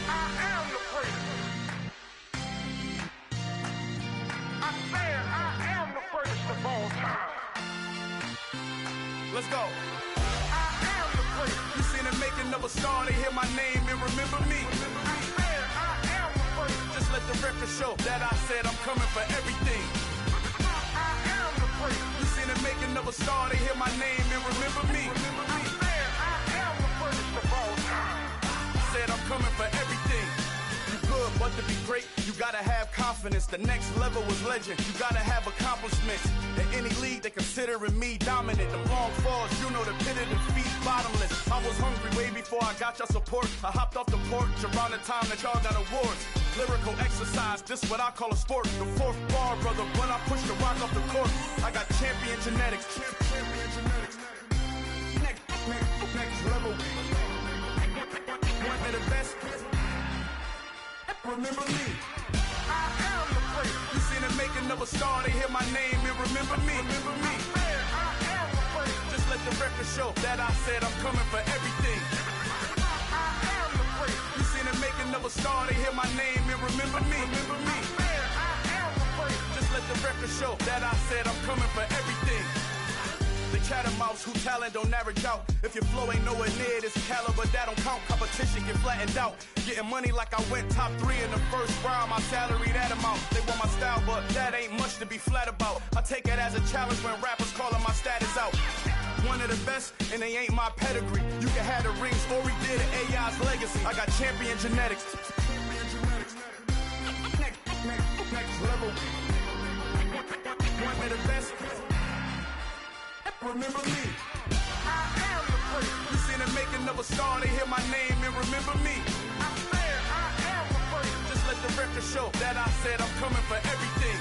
I am the freak. I said I am the freakest of all time. Let's go. You seen the making of a star, they hear my name in and remember me. I said I am the first. Just let the record show that I said I'm coming for everything. I am the first. You seen the making of a star, they hear my name and remember me. I said I am the first of all time. Said I'm coming for everything. You good, but to be great, you gotta have confidence. The next level was legend. You gotta have accomplishments. In any league, they considering me dominant. The long falls, you know the pit of defeat, bottomless. I was hungry way before I got your support. I hopped off the porch around the time that y'all got awards. Lyrical exercise, this what I call a sport. The fourth bar, brother, when I push the rock off the court. I got champion genetics. Champion genetics. Next level. One of the best. Remember me. I am the first. You seen the making of a star, they hear my name and remember me. Remember me. I said I am the first. Just let the record show that I said I'm coming for everything. I am the first. You seen the making of a star, they hear my name and remember me. Remember me. I said I am the first. Just let the record show that I said I'm coming for everything. The catamounts who talent don't average out. If your flow ain't nowhere near this caliber, that don't count. Competition get flattened out. Getting money like I went top 3 in the first round. My salary that amount. They want my style, but that ain't much to be flat about. I take it as a challenge when rappers calling my status out. One of the best, and they ain't my pedigree. You can have the rings, or we did it, AI's legacy. I got champion genetics. Next level. One of the best. Remember me. I am the first. You seen the making of a star, they hear my name and remember me. I said I am the first. Just let the record show that I said I'm coming for everything.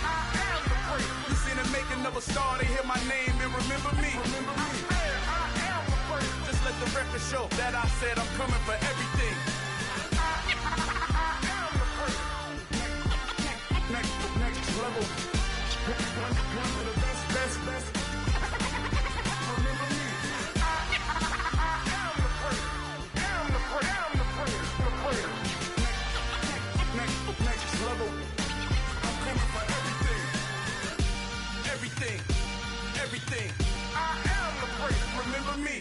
I am the first. You seen the making of a star, they hear my name and remember me. Remember me. I said I am the first. Just let the record show that I said I'm coming for everything. I am the first. Next level. One of the best. Remember me. I am the first. Am the first. The first. Next level. I'm coming for everything. Everything. I am the first. Remember me.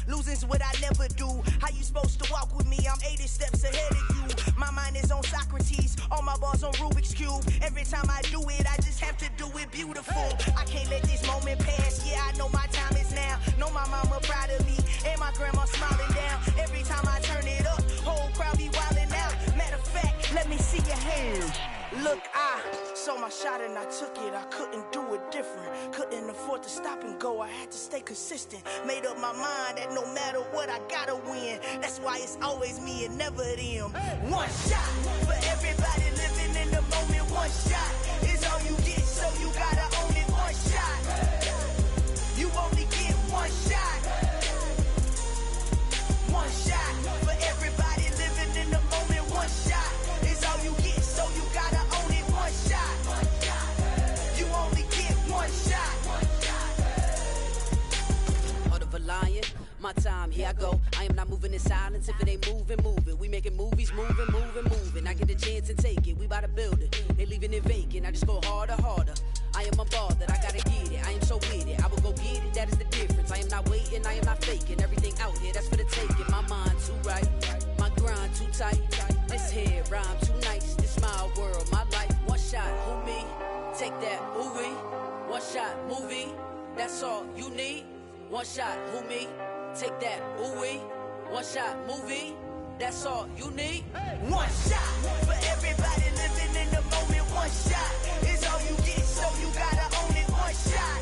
Losing's what I never do. How you supposed to walk with me? I'm 80 steps ahead of you. My mind is on Socrates, all my balls on Rubik's Cube. Every time I do it, I just have to do it beautiful. I can't let this moment pass. Yeah, I know my time is now. Know my mama proud of me, and my grandma smiling down. Every time I turn it up, whole crowd be wildin' out. Matter of fact, let me see your hands. Look, I saw my shot and I took it. I couldn't do it different. Couldn't afford to stop and go. I had to stay consistent. Made up my mind that no matter what, I gotta win. That's why it's always me and never them. One shot for everybody living in the moment. One shot is all you get, so you gotta own it. One shot. You only get one shot. One shot for everybody living in the moment. One shot is all you get, so you gotta own it. One shot. You only get one shot. Heart of a lion, my time, here I go. I am not moving in silence. If it ain't moving, moving. We making movies, moving. I get a chance and take it. We bout to build it. They leaving it vacant. I just go harder. I am a ball that I gotta get it. I am so with it. I will go get it. That is the difference. I am not waiting. I am not faking. Everything out here, that's for the taking. My mind too right. My grind too tight. This here rhyme too nice. This my world, my life. One shot, who me? Take that, movie. One shot, movie. That's all you need. One shot, who me? Take that, ooh-wee. One shot, movie. That's all you need. One shot for everybody living in the moment. One shot is all you get, so you gotta own it. One shot.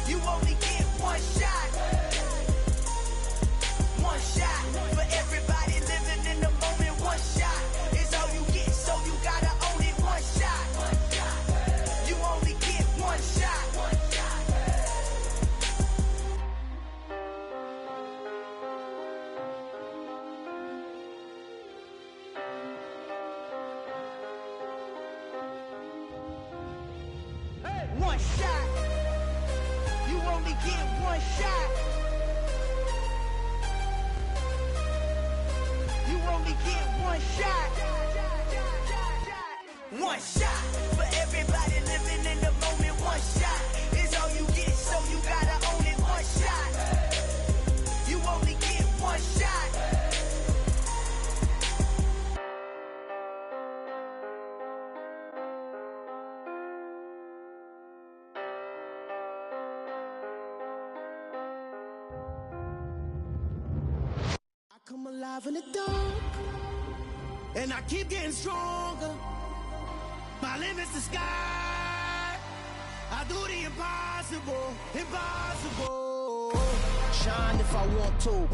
You only get one shot. One shot for everybody living in the moment. One shot is all you get, so you gotta own it. One shot. You only get one shot. One shot. You only get one shot. only get one shot. One shot for everybody living in the moment. One shot is all you get, so you gotta own it. One shot. You only get one shot. Come alive in the dark, and I keep getting stronger. My limit's the sky. I do the impossible, impossible. Shine if I want to.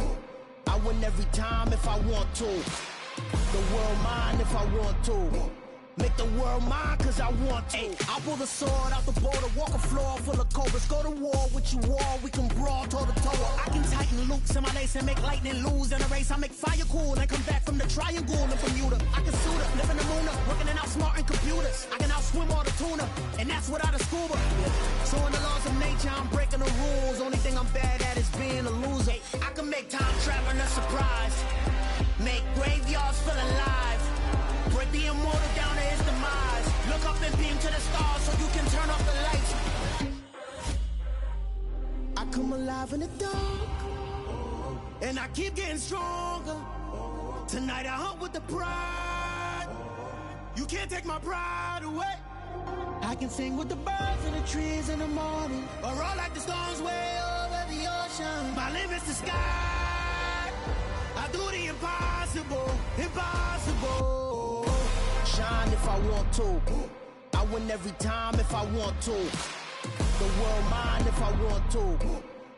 I win every time if I want to. The world mine if I want to. Make the world mine cause I want to. I pull the sword out the border, walk a floor full of cobras. Go to war with you all, we can brawl toe to toe. I can tighten loops in my lace and make lightning lose in a race. I make fire cool and come back from the triangle in Bermuda. I can suit up, live in the moon up, working and outsmarting computers. I can outswim all the tuna, and that's without a scuba. So in the laws of nature, I'm breaking the rules. Only thing I'm bad at is being a loser. I can make time traveling a surprise. Make graveyards feel alive. Break the immortal down to his demise. Look up and beam to the stars so you can turn off the lights. I come alive in the dark, and I keep getting stronger. Tonight I hunt with the pride. You can't take my pride away. I can sing with the birds and the trees in the morning, or roll like the storms way over the ocean. My limit's the sky. I do the impossible, impossible. Shine if I want to. I win every time if I want to. The world mine if I want to.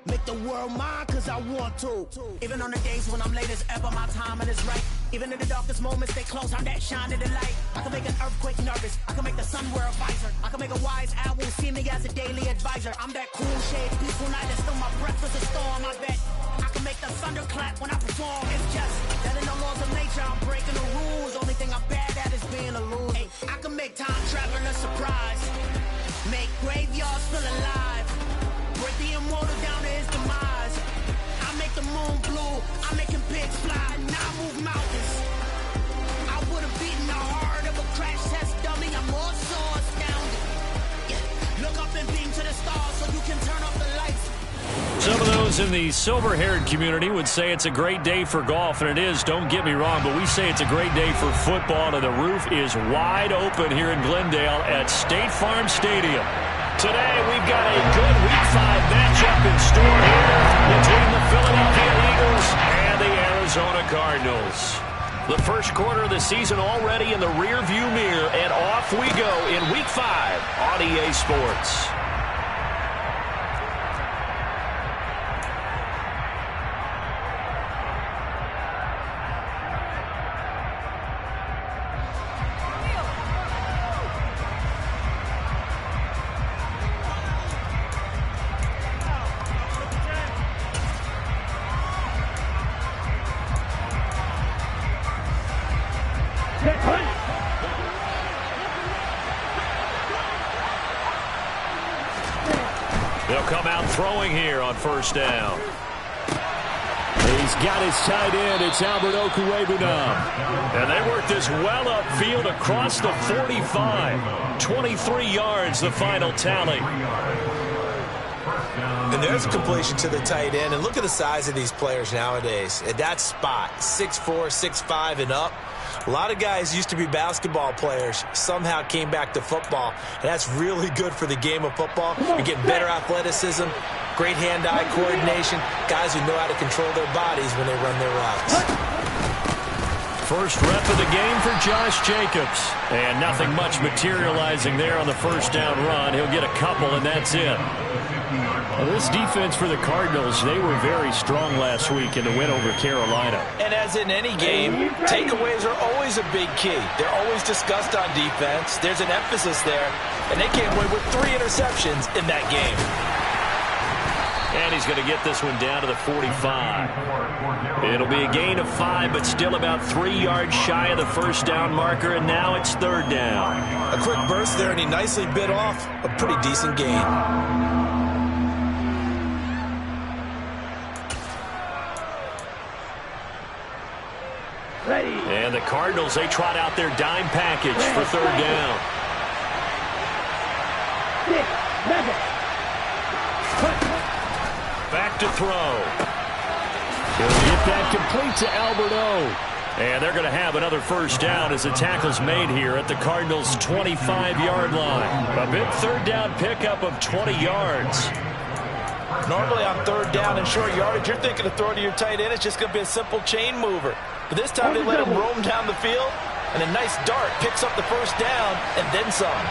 Make the world mine cause I want to. Even on the days when I'm late as ever, my timing is right. Even in the darkest moments, stay close, I'm that shine of the light. I can make an earthquake nervous, I can make the sun wear a visor. I can make a wise owl see me as a daily advisor. I'm that cool shade, peaceful night, and still my breath is a storm, I bet. I can make the thunder clap when I perform. It's just that in the laws of nature, I'm breaking the rules. Only thing I'm bad at is being a loser. Hey, I can make time traveling a surprise. Make graveyards feel alive. Break the immortal down to his demise. I make the moon blue. I make him pigs fly. Now I move mountains. I would have beaten the heart of a crash test dummy. I'm more so astounded. Yeah. Look up and beam to the stars so you can turn off the lights. Some of those in the silver-haired community would say it's a great day for golf, and it is, don't get me wrong, but we say it's a great day for football, and the roof is wide open here in Glendale at State Farm Stadium. Today, we've got a good Week 5 matchup in store here between the Philadelphia Eagles and the Arizona Cardinals. The first quarter of the season already in the rear-view mirror, and off we go in Week 5 on EA Sports. They'll come out throwing here on first down. He's got his tight end. It's Albert Okwuegbunam. And they work this well upfield across the 45. 23 yards, the final tally. And there's a completion to the tight end. And look at the size of these players nowadays. At that spot, 6'4", 6'5", and up. A lot of guys used to be basketball players, somehow came back to football. And that's really good for the game of football. You get better athleticism, great hand-eye coordination, guys who know how to control their bodies when they run their routes. First rep of the game for Josh Jacobs. And nothing much materializing there on the first down run. He'll get a couple, and that's it. Well, this defense for the Cardinals, they were very strong last week in the win over Carolina. And as in any game, takeaways are always a big key. They're always discussed on defense. There's an emphasis there, and they came away with 3 interceptions in that game. And he's going to get this one down to the 45. It'll be a gain of 5, but still about 3 yards shy of the first down marker, and now it's third down. A quick burst there, and he nicely bit off a pretty decent gain. And the Cardinals, they trot out their dime package for third down. Back to throw. He'll get that complete to Alberto. And they're going to have another first down as the tackle's made here at the Cardinals' 25-yard line. A big third down pickup of 20 yards. Normally on third down and short yardage, you're thinking of throwing to your tight end. It's just going to be a simple chain mover. But this time they let him roam down the field, and a nice dart picks up the first down and then some.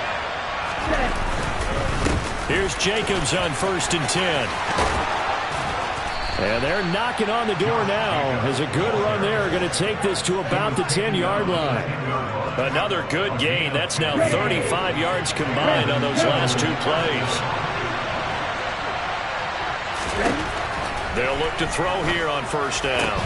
Here's Jacobs on 1st and 10. And they're knocking on the door now as a good run there going to take this to about the 10-yard line. Another good gain. That's now 35 yards combined on those last two plays. They'll look to throw here on first down.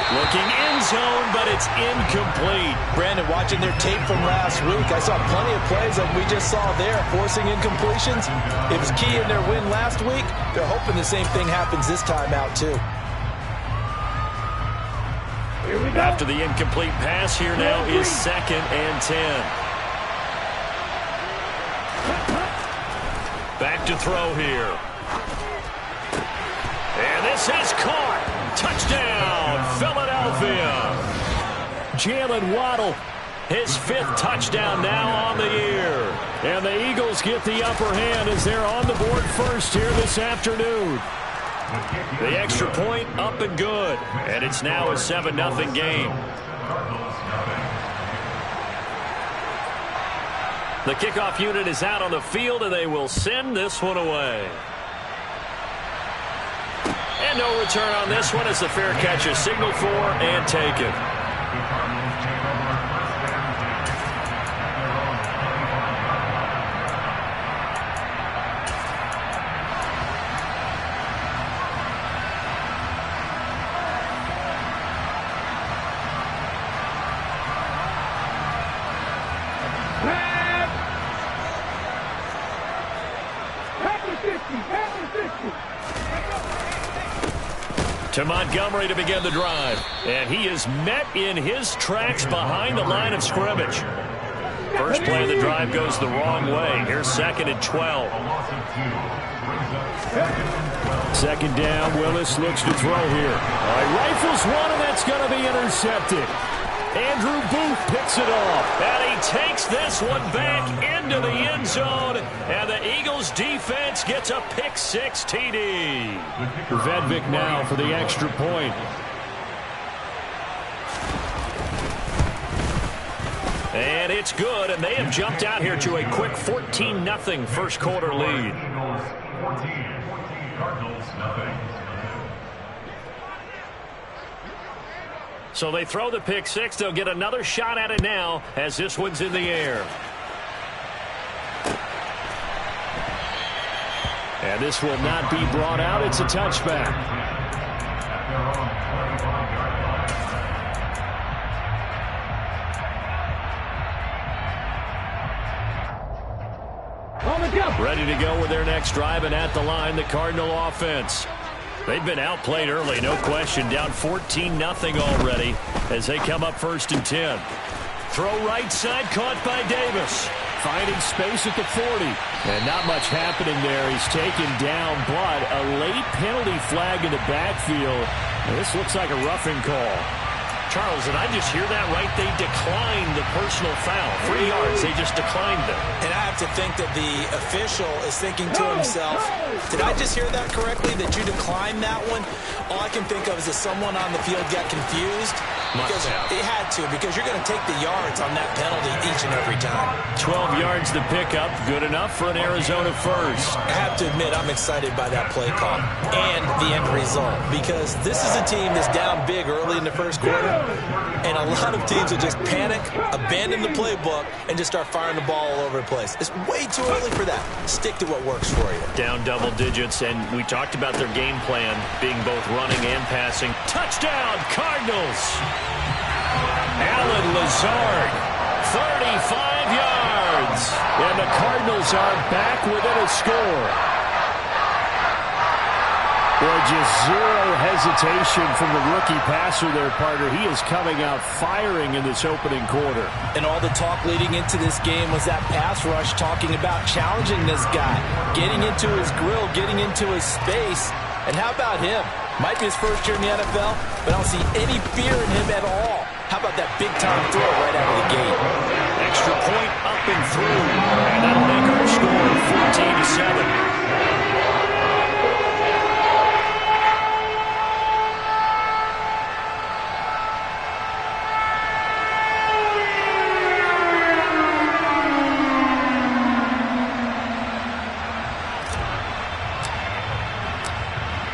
Looking end zone, but it's incomplete. Brandon, watching their tape from last week, I saw plenty of plays like we just saw there, forcing incompletions. It was key in their win last week. They're hoping the same thing happens this time out, too. After the incomplete pass, here now is 2nd and 10. Back to throw here. And this is caught. Touchdown, Philadelphia. Jalen Waddle, his 5th touchdown now on the year. And the Eagles get the upper hand as they're on the board first here this afternoon. The extra point up and good. And it's now a 7-0 game. The kickoff unit is out on the field, and they will send this one away. And no return on this one as the fair catch is signaled for and taken. To Montgomery to begin the drive. And he is met in his tracks behind the line of scrimmage. First play of the drive goes the wrong way. Here's 2nd and 12. 2nd down. Willis looks to throw here. Rifles one, and that's going to be intercepted. Andrew Booth picks it off. And he takes this one back into the end zone. And the Eagles defense gets a pick-6 TD. Vedvik now for the extra point. And it's good, and they have jumped out here to a quick 14-0 first quarter lead. So they throw the pick-6. They'll get another shot at it now as this one's in the air. And this will not be brought out. It's a touchback. Ready to go with their next drive, and at the line, the Cardinal offense. They've been outplayed early, no question. Down 14-0 already as they come up 1st and 10. Throw right side, caught by Davis. Finding space at the 40. And not much happening there. He's taken down, but a late penalty flag in the backfield. And this looks like a roughing call. Charles, did I just hear that right? They declined the personal foul. 3 yards, they just declined it. And I have to think that the official is thinking to himself, did I just hear that correctly, that you declined that one? All I can think of is that someone on the field got confused. Because it had to, because you're going to take the yards on that penalty each and every time. 12 yards to pick up, good enough for an Arizona first. I have to admit, I'm excited by that play call and the end result, because this is a team that's down big early in the first quarter, and a lot of teams will just panic, abandon the playbook, and just start firing the ball all over the place. It's way too early for that. Stick to what works for you. Down double digits, and we talked about their game plan being both running and passing. Touchdown, Cardinals! Alan Lazard, 35 yards. And the Cardinals are back within a score. Well, just zero hesitation from the rookie passer there, partner. He is coming out firing in this opening quarter. And all the talk leading into this game was that pass rush, talking about challenging this guy, getting into his grill, getting into his space. And how about him? Might be his first year in the NFL, but I don't see any fear in him at all. How about that big-time throw right out of the gate? Extra point up and through. And that'll make our score 14-7.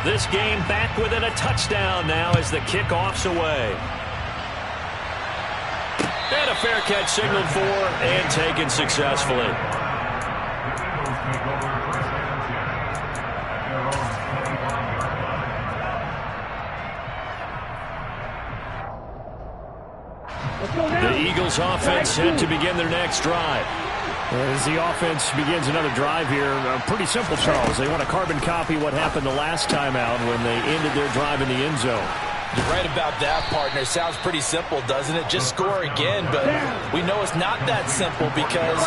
This game back within a touchdown now as the kickoff's away. And a fair catch signaled for and taken successfully. The Eagles offense set to begin their next drive. As the offense begins another drive here, pretty simple, Charles. They want to carbon copy what happened the last time out when they ended their drive in the end zone. You're right about that, partner. Sounds pretty simple, doesn't it? Just score again, but we know it's not that simple because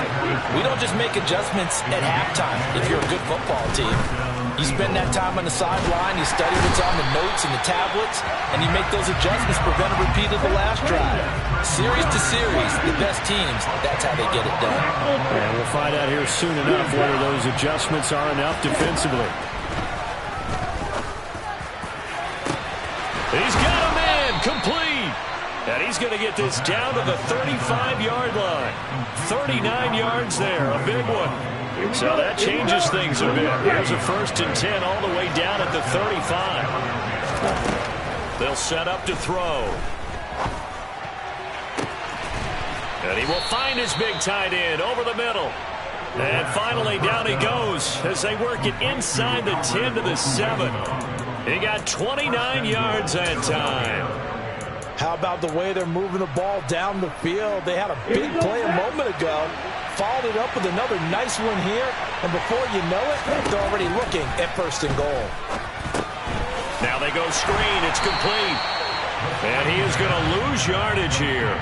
we don't just make adjustments at halftime if you're a good football team. You spend that time on the sideline, you study what's on the notes and the tablets, and you make those adjustments, prevent a repeat of the last drive. Series to series, the best teams, that's how they get it done. And we'll find out here soon enough whether those adjustments are enough defensively. He's got a man complete. And he's going to get this down to the 35-yard line. 39 yards there, a big one. So that changes things a bit. Here's a 1st and 10 all the way down at the 35. They'll set up to throw. And he will find his big tight end over the middle. And finally down he goes as they work it inside the 10 to the 7. He got 29 yards that time. How about the way they're moving the ball down the field? They had a big play a moment ago. Followed it up with another nice one here. And before you know it, they're already looking at 1st and goal. Now they go screen. It's complete. And he is going to lose yardage here.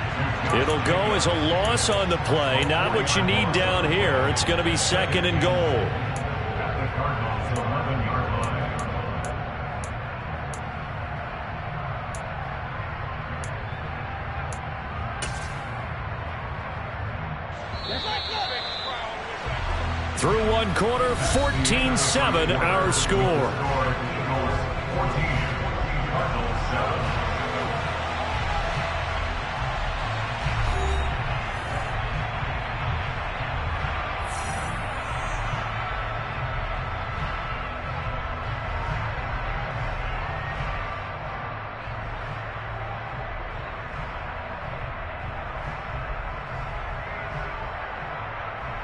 It'll go as a loss on the play. Not what you need down here. It's going to be 2nd and goal. Through one quarter, 14-7 our score.